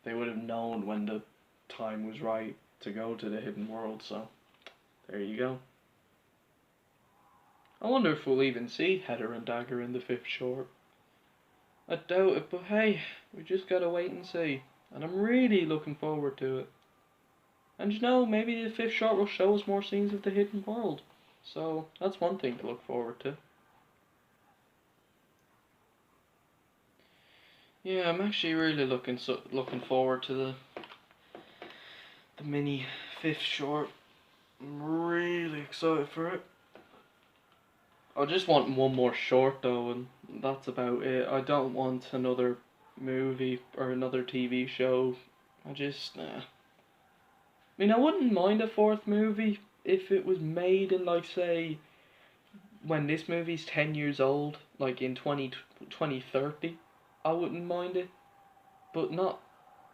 they would have known when the time was right to go to the hidden world. So there you go. I wonder if we'll even see Heather and Dagger in the 5th short. I doubt it, but hey, we just gotta wait and see. And I'm really looking forward to it. And you know, maybe the 5th short will show us more scenes of the hidden world. So that's one thing to look forward to. Yeah, I'm actually really looking forward to the mini 5th short. I'm really excited for it. I just want one more short though, and that's about it. I don't want another movie or another TV show. I just, I mean, I wouldn't mind a 4th movie if it was made in, like, say, when this movie's 10 years old, like in 2030, I wouldn't mind it. But not,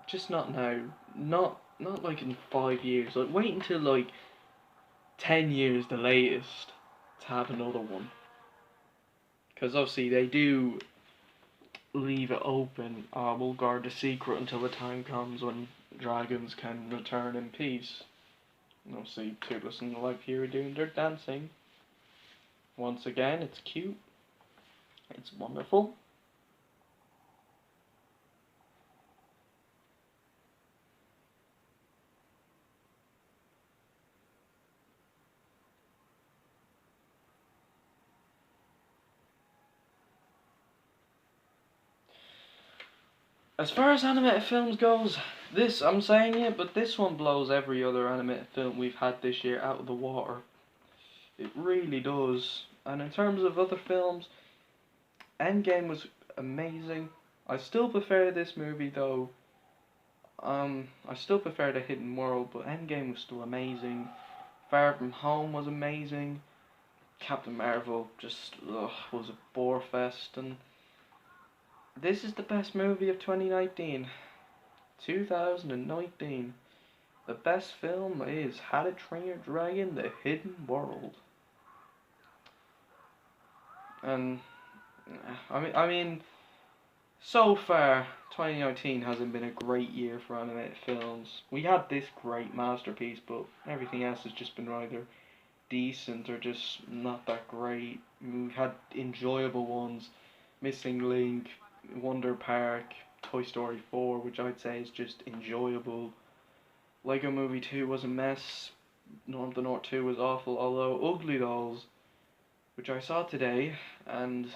just not now. Not like in 5 years. Like, wait until like 10 years the latest to have another one. Because obviously they do leave it open. We'll guard the secret until the time comes when dragons can return in peace. And obviously Toothless and the Life here doing their dancing. Once again, it's cute. It's wonderful. As far as animated films goes, I'm saying it, but this one blows every other animated film we've had this year out of the water. It really does. And in terms of other films, Endgame was amazing. I still prefer this movie though. I still prefer The Hidden World, but Endgame was still amazing. Far From Home was amazing. Captain Marvel just was a bore fest, and this is the best movie of 2019. 2019. The best film is How to Train Your Dragon: The Hidden World. And I mean, so far 2019 hasn't been a great year for animated films. We had this great masterpiece, but everything else has just been either decent or just not that great. We've had enjoyable ones: Missing Link, Wonder Park, Toy Story 4, which I'd say is just enjoyable. Lego Movie 2 was a mess. Norm the North 2 was awful, although Ugly Dolls, which I saw today, and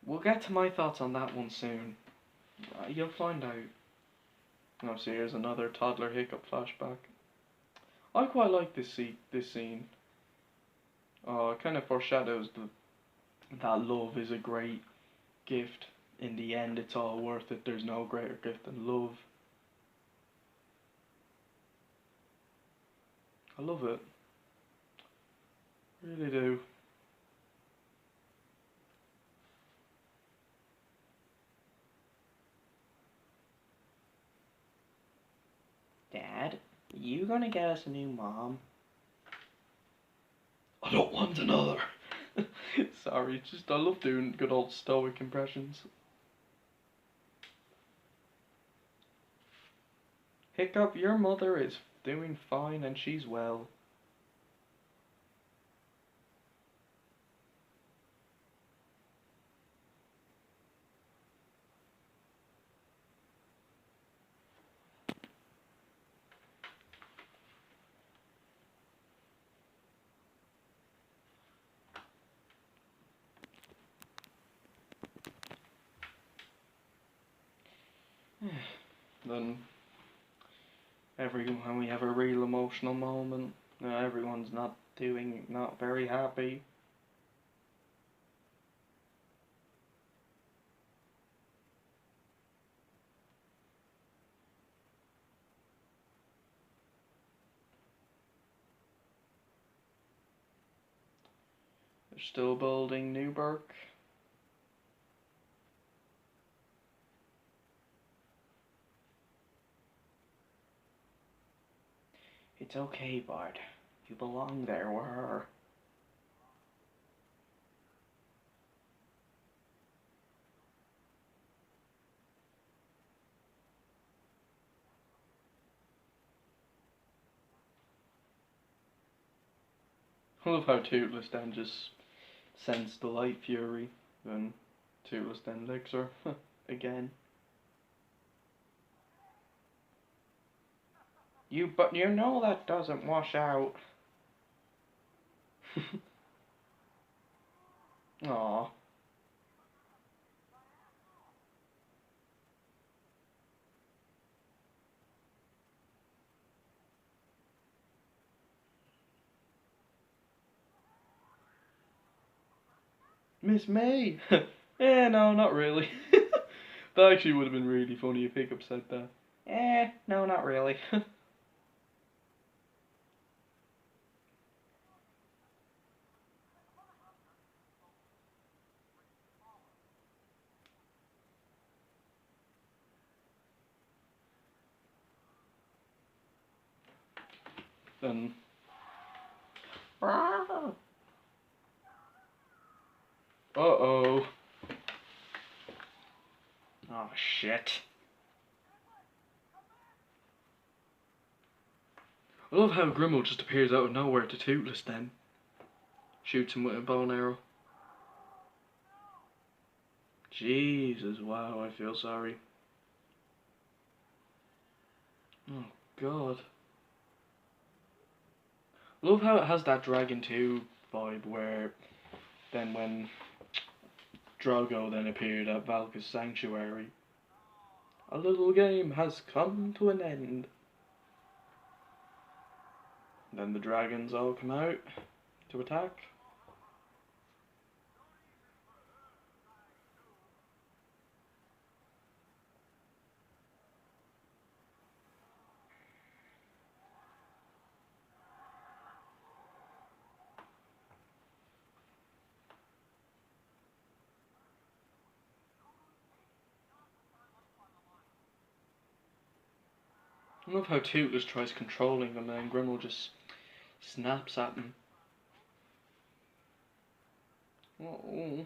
we'll get to my thoughts on that one soon. You'll find out. Oh, see, here's another toddler hiccup flashback. I quite like this scene. It kind of foreshadows that love is a great gift. In the end, it's all worth it. There's no greater gift than love. I love it. Really do. Dad, are you gonna get us a new mom? I don't want another. Sorry, it's just I love doing good old stoic impressions. Hiccup, your mother is doing fine and she's well. Then when we have a real emotional moment, everyone's not very happy. They're still building Newburgh. It's okay, Bart. You belong there with her. I love how Toothless then just sends the light fury, and Toothless then licks her again. But you know that doesn't wash out. Aw. Miss May! No, not really. That actually would have been really funny if Hiccup said that. No, not really. And uh-oh. Oh shit. I love how Grimmel just appears out of nowhere to Toothless then. Shoots him with a bow and arrow. Jesus, wow, I feel sorry. Oh god. I love how it has that Dragon 2 vibe where then when Drogo then appeared at Valka's sanctuary, a little game has come to an end. Then the dragons all come out to attack. I love how Toothless tries controlling him and then Grimmel just snaps at him. Oh.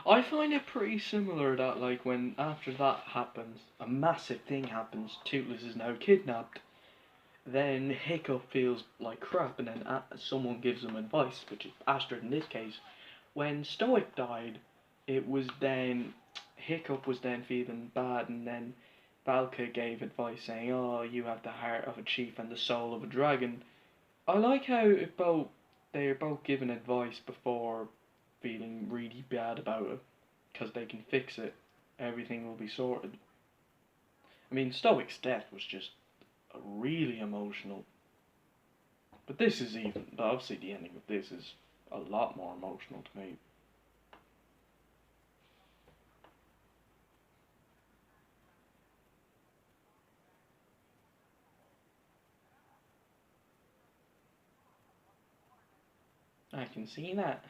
I find it pretty similar that like when after that happens, a massive thing happens, Toothless is now kidnapped, then Hiccup feels like crap and then someone gives him advice, which is Astrid in this case. When Stoic died, it was then Hiccup was then feeling bad and then Valka gave advice saying, oh, you have the heart of a chief and the soul of a dragon. I like how they are both given advice before feeling really bad about it, because they can fix it. Everything will be sorted. I mean, Stoic's death was just really emotional. But this is obviously the ending of this is a lot more emotional to me. I can see that.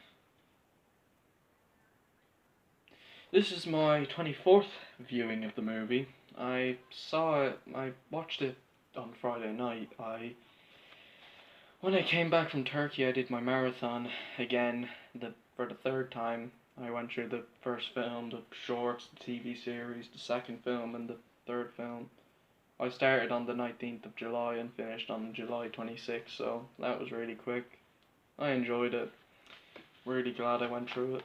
This is my 24th viewing of the movie. I watched it on Friday night. When I came back from Turkey, I did my marathon again for the third time. I went through the first film, the shorts, the TV series, the second film, and the third film. I started on the 19th of July and finished on July 26th, so that was really quick. I enjoyed it. Really glad I went through it.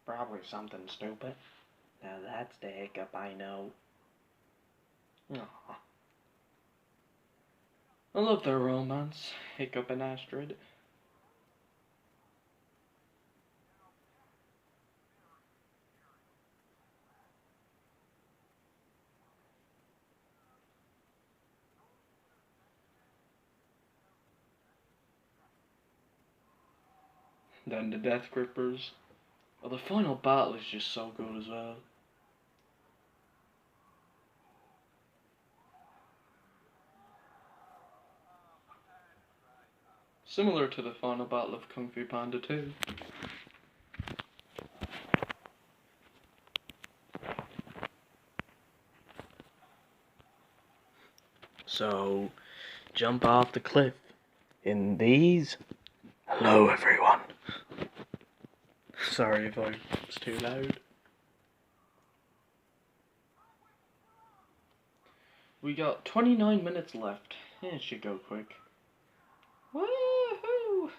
Probably something stupid. Now that's the Hiccup I know. Aww. I love their romance, Hiccup and Astrid. Then the Death Grippers. Oh, the final battle is just so good as well. Similar to the final battle of Kung Fu Panda 2. So, jump off the cliff in these. Hello, everyone. Sorry if I was too loud. We got 29 minutes left. Yeah, it should go quick. Woohoo!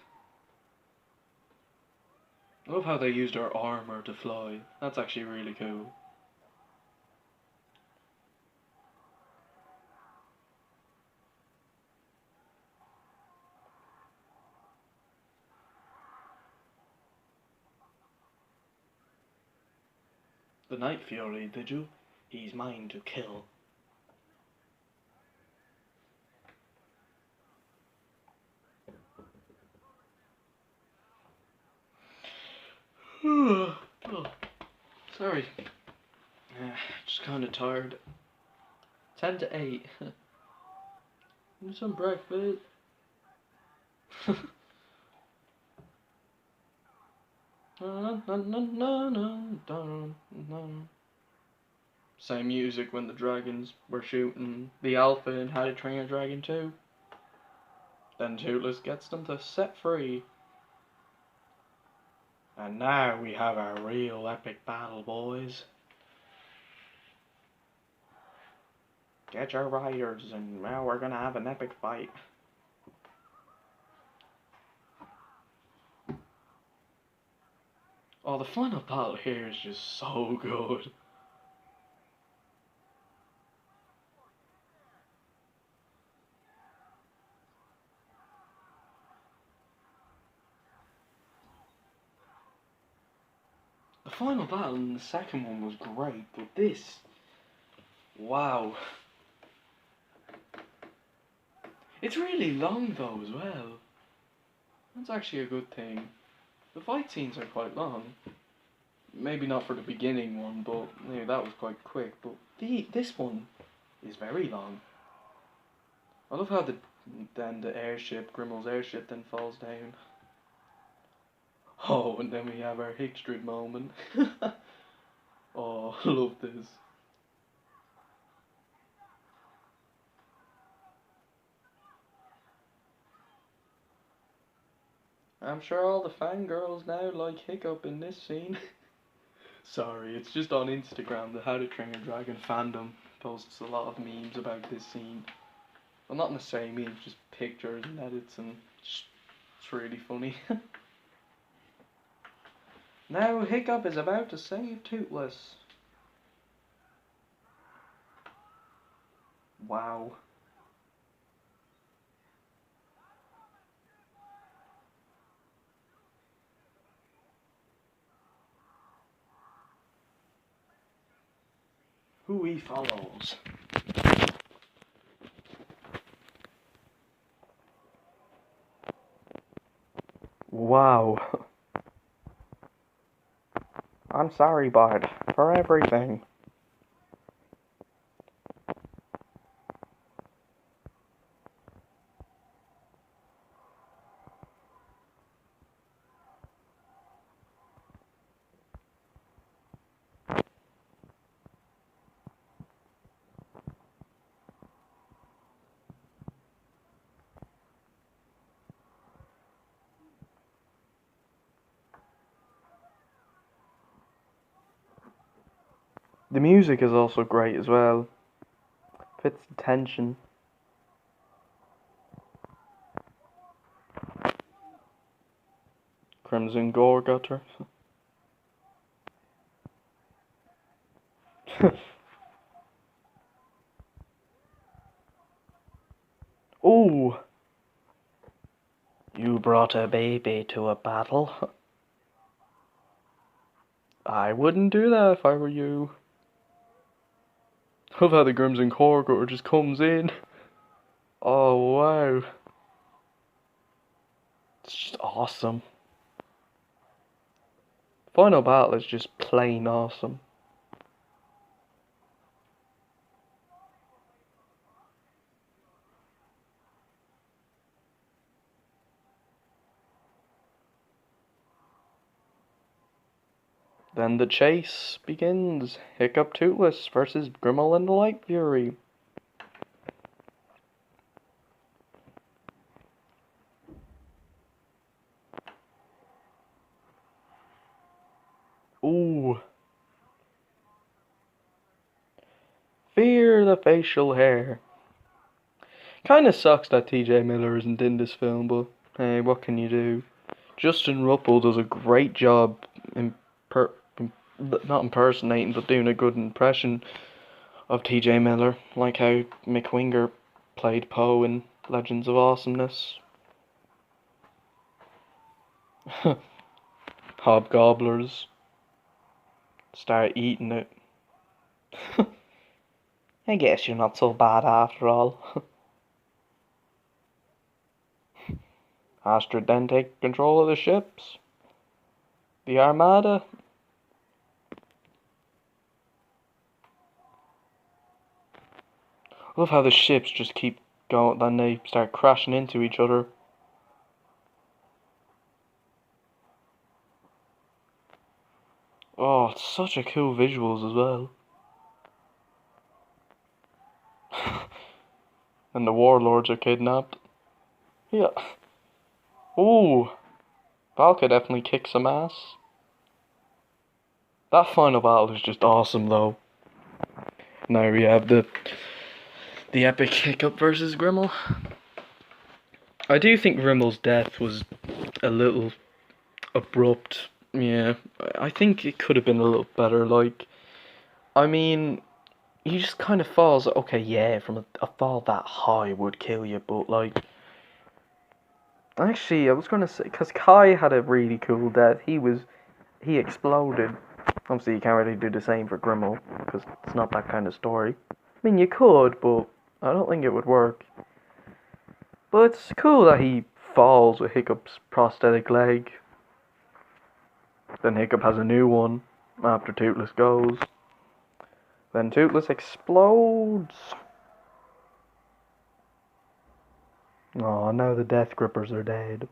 I love how they used our armor to fly. That's actually really cool. The Night Fury, did you? He's mine to kill. Oh, sorry. Just kind of tired. 10 to 8. Need some breakfast. Same music when the dragons were shooting the alpha in How to Train Your Dragon 2. Then Toothless gets them to set free. And now we have our real epic battle, boys. Get your riders, and now we're gonna have an epic fight. Oh, the final battle here is just so good. The final battle in the second one was great, but this... wow. It's really long though as well. That's actually a good thing. The fight scenes are quite long. Maybe not for the beginning one, but yeah, that was quite quick. But this one is very long. I love how the airship, Grimmel's airship, then falls down. Oh, and then we have our Hickstrid moment. Oh, I love this. I'm sure all the fangirls now like Hiccup in this scene. Sorry, it's just on Instagram. The How to Train Your Dragon fandom posts a lot of memes about this scene. Well, not necessarily memes, just pictures and edits, and it's really funny. Now Hiccup is about to save Toothless. Wow. Who he follows. Wow. I'm sorry, bud, for everything. The music is also great as well. Fits the tension. Crimson Gore got her. Ooh! You brought a baby to a battle? I wouldn't do that if I were you. I love how the Crimson Corridor just comes in. Oh wow. It's just awesome. Final battle is just plain awesome. Then the chase begins. Hiccup Toothless versus Grimmel and the Light Fury. Ooh. Fear the facial hair. Kinda sucks that TJ Miller isn't in this film, but hey, what can you do? Justin Ruppel does a great job not impersonating, but doing a good impression of TJ Miller, like how Mick Winger played Poe in Legends of Awesomeness. Hobgobblers. Start eating it. I guess you're not so bad after all. Astrid then take control of the ships. The Armada. I love how the ships just keep going, then they start crashing into each other. Oh, it's such a cool visuals as well. And the warlords are kidnapped. Yeah. Ooh. Valka definitely kicks some ass. That final battle is just awesome though. Now we have the epic Hiccup versus Grimmel. I do think Grimmel's death was a little abrupt. Yeah, I think it could have been a little better. Like, I mean, he just kind of falls. Okay, yeah, from a fall that high would kill you, but like, actually, I was gonna say because Kai had a really cool death. He exploded. Obviously, you can't really do the same for Grimmel because it's not that kind of story. I mean, you could, but I don't think it would work. But it's cool that he falls with Hiccup's prosthetic leg. Then Hiccup has a new one after Toothless goes. Then Toothless explodes. Oh, now the Death Grippers are dead.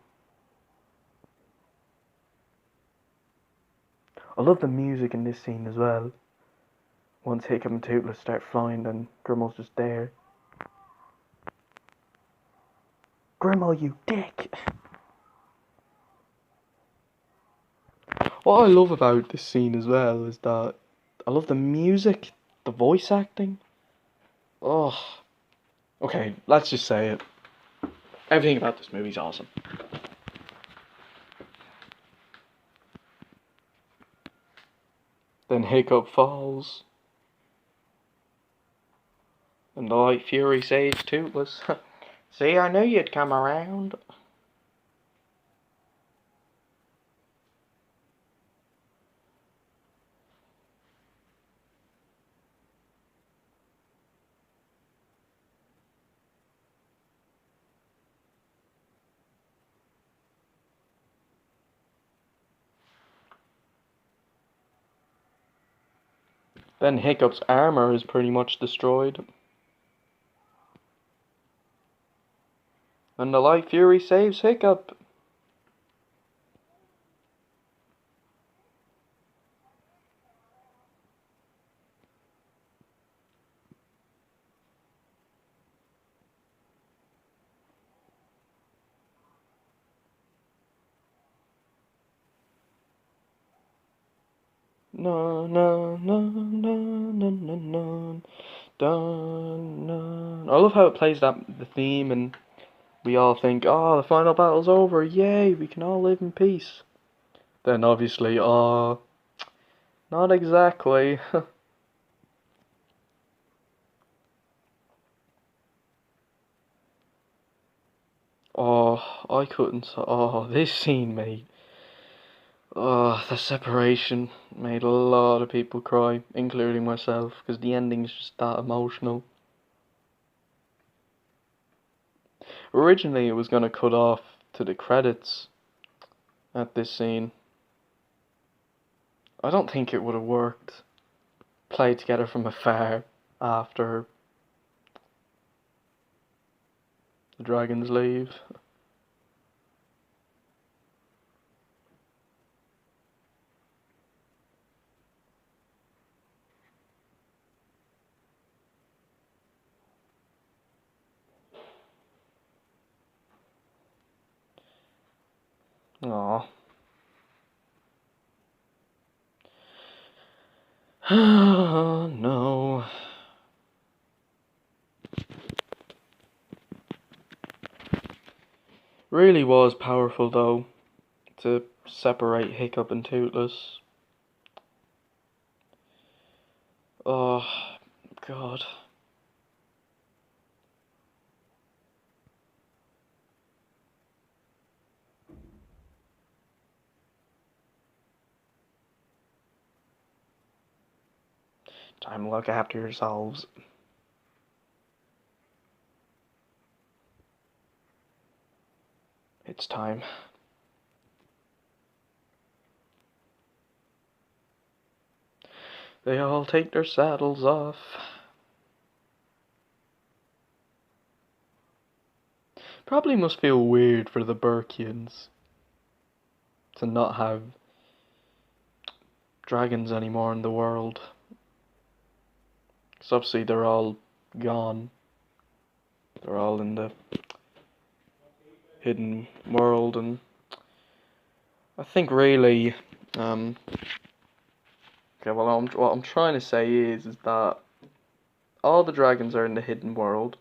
I love the music in this scene as well. Once Hiccup and Toothless start flying, then Grimmel's just there. Grimmel, you dick! What I love about this scene as well is that I love the music, the voice acting. Oh, okay, let's just say it. Everything about this movie's awesome. Then Hiccup falls. And the Light Fury saves Toothless. See, I knew you'd come around. Then Hiccup's armor is pretty much destroyed. And the Light Fury saves Hiccup. No, no, no, no, no, no, no, dun, no. I love how it plays the theme, and we all think, oh, the final battle's over, yay, we can all live in peace. Then obviously, oh, not exactly. Oh, I couldn't. Oh, this scene made. Oh, the separation made a lot of people cry, including myself, because the ending's just that emotional. Originally, it was going to cut off to the credits at this scene. I don't think it would have worked. Played together from afar after the dragons leave. Aww. Oh no. Really was powerful though to separate Hiccup and Toothless. Oh god. Time to look after yourselves. It's time. They all take their saddles off. Probably must feel weird for the Burkians to not have dragons anymore in the world. Because obviously they're all gone. They're all in the hidden world, and I think really, okay, well, what I'm trying to say is that all the dragons are in the hidden world.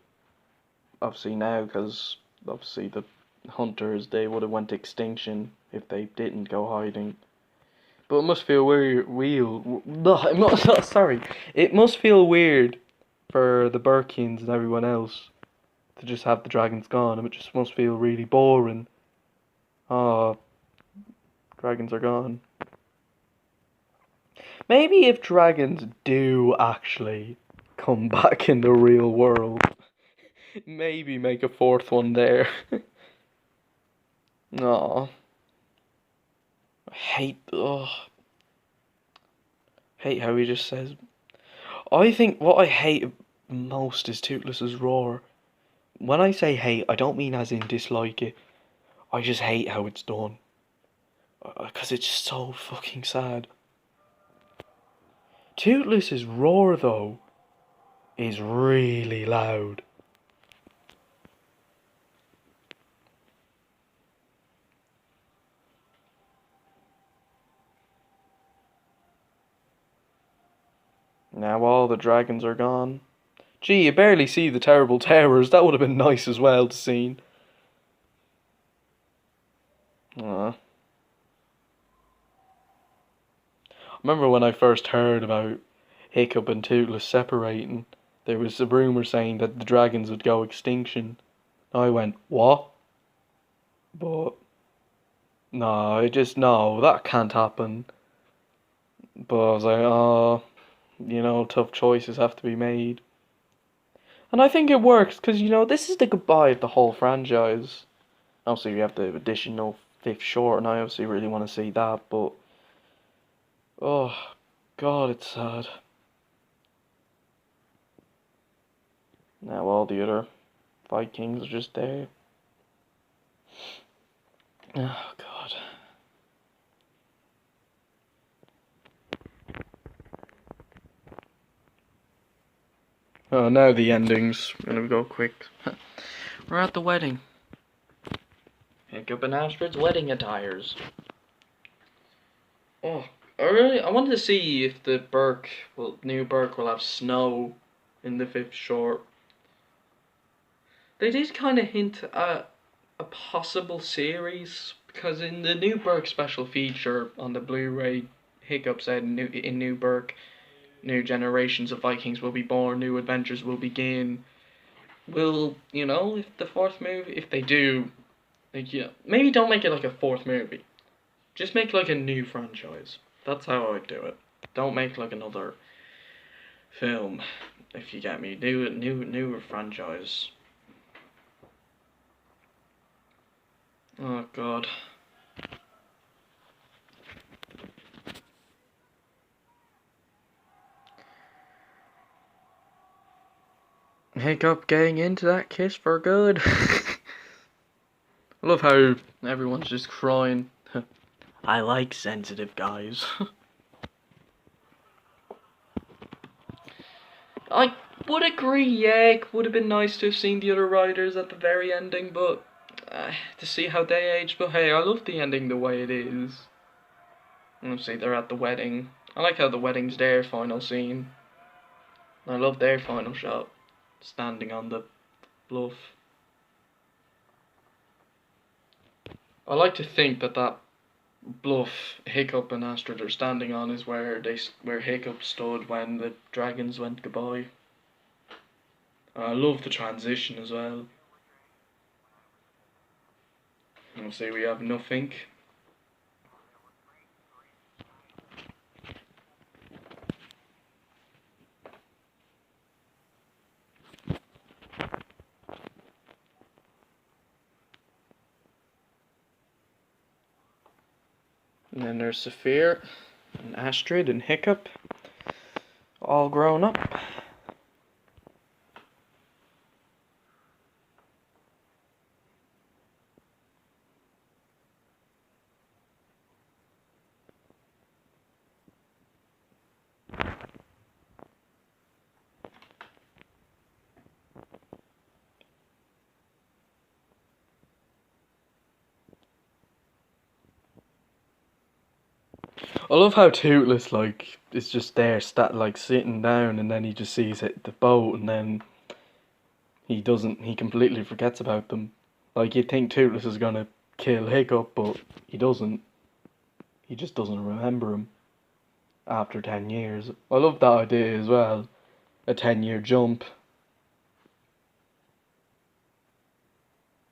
Obviously now, because obviously the hunters, they would have went extinction if they didn't go hiding. But it must feel weird. Sorry. It must feel weird for the Burkians and everyone else to just have the dragons gone. And it just must feel really boring. Oh, dragons are gone. Maybe if dragons do actually come back in the real world, maybe make a fourth one there. Aw. Hate how he just says. I think what I hate most is Toothless's roar. When I say hate, I don't mean as in dislike it. I just hate how it's done. Because it's so fucking sad. Toothless's roar, though, is really loud. Now all the dragons are gone. Gee, you barely see the terrible towers. That would have been nice as well to see. I remember when I first heard about Hiccup and Toothless separating, there was a rumour saying that the dragons would go extinction. I went, what? But, no, no, that can't happen. But I was like, oh, tough choices have to be made. And I think it works, because, this is the goodbye of the whole franchise. Obviously, we have the additional fifth short, and I obviously really want to see that, but... Oh, God, it's sad. Now all the other Vikings are just there. Oh, God. Oh, now the endings. I'm gonna go quick. We're at the wedding. Hiccup and Astrid's wedding attires. Oh, I wanted to see if the new Burke will have snow in the fifth short. They did kind of hint at a possible series, because in the new Burke special feature on the Blu-ray, Hiccup said in New Burke, new generations of Vikings will be born, new adventures will begin. Will, if the fourth movie, if they do, maybe don't make it like a fourth movie. Just make like a new franchise. That's how I would do it. Don't make like another film, if you get me. Newer franchise. Oh, God. Hiccup getting into that kiss for good. I love how everyone's just crying. I like sensitive guys. I would agree, yeah, it would have been nice to have seen the other writers at the very ending, but to see how they aged. But hey, I love the ending the way it is. Obviously, they're at the wedding. I like how the wedding's their final scene. I love their final shot, standing on the bluff. I like to think that bluff Hiccup and Astrid are standing on is where Hiccup stood when the dragons went goodbye. I love the transition as well. Obviously, we have nothing. And then there's Saphir and Astrid and Hiccup. all grown up. I love how Toothless, like, is just there, sitting down, and then he just sees the boat, and then he completely forgets about them. Like, you'd think Toothless is gonna kill Hiccup, but he doesn't. He just doesn't remember him after 10 years. I love that idea as well. A 10-year jump.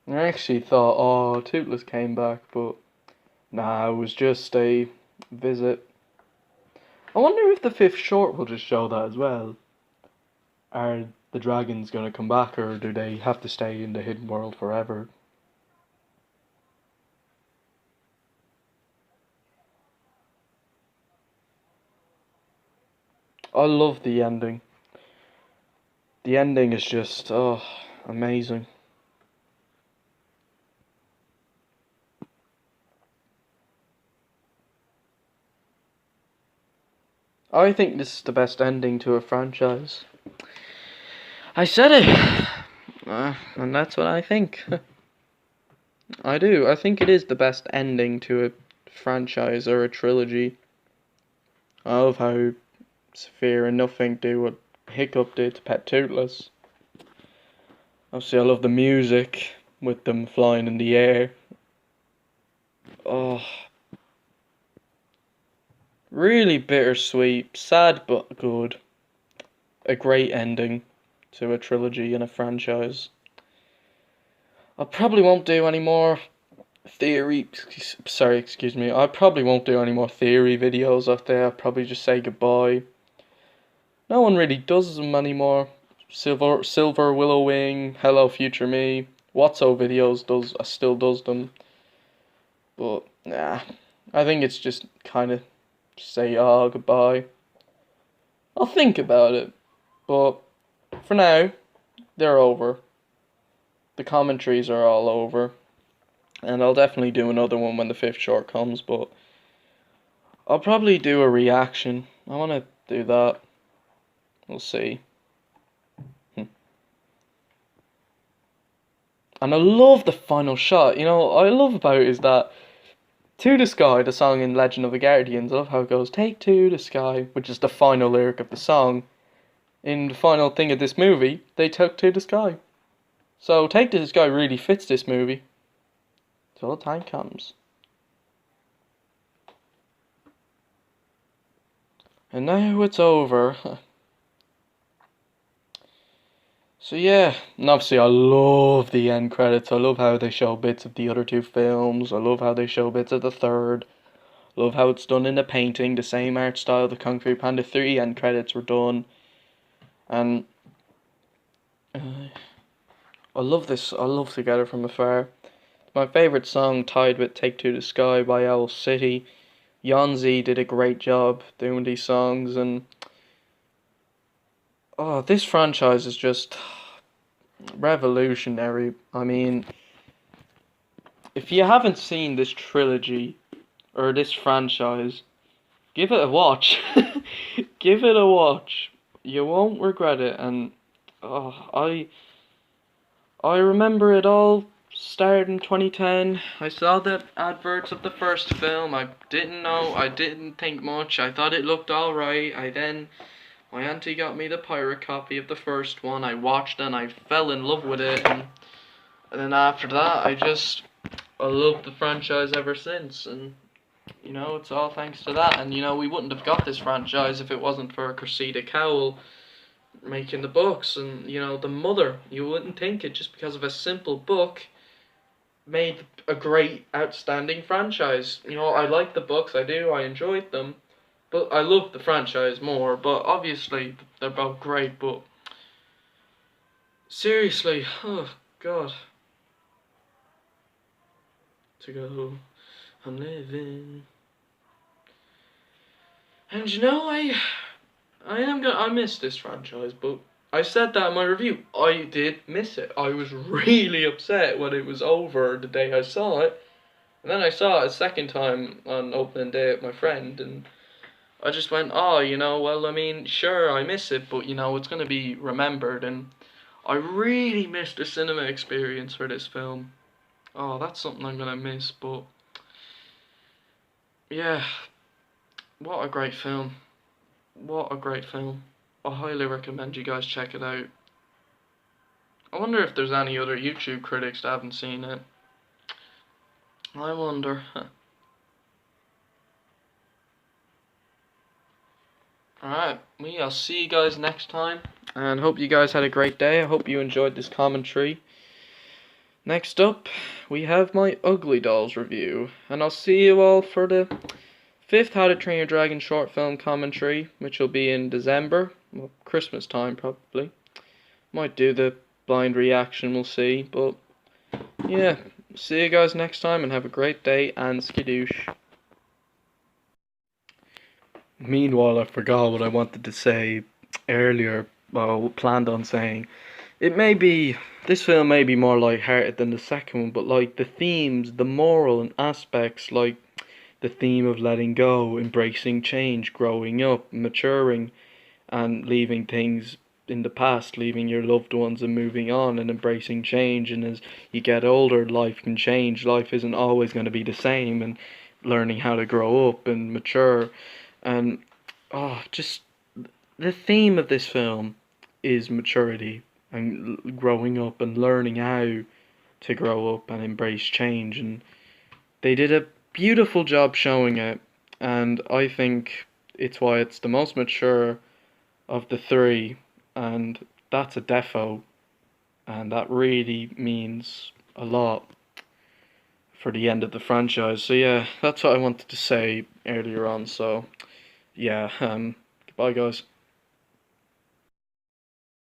I actually thought, oh, Toothless came back, but nah, it was just a visit. I wonder if the fifth short will just show that as well. Are the dragons gonna come back, or do they have to stay in the hidden world forever? I love the ending. The ending is just, oh, amazing. I think this is the best ending to a franchise. I said it! And that's what I think. I do. I think it is the best ending to a franchise or a trilogy. I love how Sphere and Nothing do what Hiccup did to Pet Toothless. Obviously, I love the music with them flying in the air. Oh, really bittersweet, sad but good. A great ending to a trilogy and a franchise. I probably won't do any more excuse me. I probably won't do any more theory videos out there. I'll probably just say goodbye. No one really does them anymore. Silver Willow Wing, Hello Future Me, Whatso videos still does them. But nah, I think it's just kind of say goodbye. I'll think about it, but for now, they're over. The commentaries are all over, and I'll definitely do another one when the fifth short comes. But I'll probably do a reaction. I want to do that. We'll see. And I love the final shot. You know, what I love about it is that To the Sky, the song in Legend of the Guardians, I love how it goes, take to the sky, which is the final lyric of the song. In the final thing of this movie, they took To the Sky. So Take to the Sky really fits this movie. Till the time comes. And now it's over. So yeah, and obviously I love the end credits. I love how they show bits of the other two films. I love how they show bits of the third. I love how it's done in the painting, the same art style the Kung Fu Panda 3 end credits were done. And I love this. I love Together from Afar. My favourite song, tied with Take to the Sky by Owl City. Yonzi did a great job doing these songs, and oh, this franchise is just revolutionary. I mean, if you haven't seen this trilogy or this franchise, give it a watch. Give it a watch. You won't regret it. And oh, I remember it all started in 2010. I saw the adverts of the first film. I didn't know. I didn't think much. I thought it looked alright. My auntie got me the pirate copy of the first one. I watched and I fell in love with it. And then after that, I loved the franchise ever since. And, you know, it's all thanks to that. And, you know, we wouldn't have got this franchise if it wasn't for Cressida Cowell making the books. And, you know, the mother, you wouldn't think it just because of a simple book made a great, outstanding franchise. You know, I like the books, I do, I enjoyed them. But I love the franchise more, but obviously they're both great, but seriously, oh god. To go, I'm living. And you know, I miss this franchise, but I said that in my review. I did miss it. I was really upset when it was over the day I saw it. And then I saw it a second time on opening day with my friend, and I just went, oh, well, I mean, sure, I miss it, but, it's going to be remembered, and I really missed the cinema experience for this film. Oh, that's something I'm going to miss, but, yeah, what a great film. What a great film. I highly recommend you guys check it out. I wonder if there's any other YouTube critics that haven't seen it. I wonder. Alright, I'll see you guys next time, and hope you guys had a great day. I hope you enjoyed this commentary. Next up, we have my Ugly Dolls review, and I'll see you all for the 5th How to Train Your Dragon short film commentary, which will be in December, well, Christmas time probably. Might do the blind reaction, we'll see, but yeah, see you guys next time, and have a great day, and skadoosh. Meanwhile, I forgot what I wanted to say earlier, well, planned on saying. This film may be more light-hearted than the second one, but like the themes, the moral and aspects, like the theme of letting go, embracing change, growing up, maturing, and leaving things in the past, leaving your loved ones and moving on and embracing change. And as you get older, life can change. Life isn't always going to be the same, and learning how to grow up and mature. And just the theme of this film is maturity and growing up and learning how to grow up and embrace change. And they did a beautiful job showing it, and I think it's why it's the most mature of the three, and that's a defo, and that really means a lot for the end of the franchise. So yeah, that's what I wanted to say earlier on. So yeah, goodbye guys.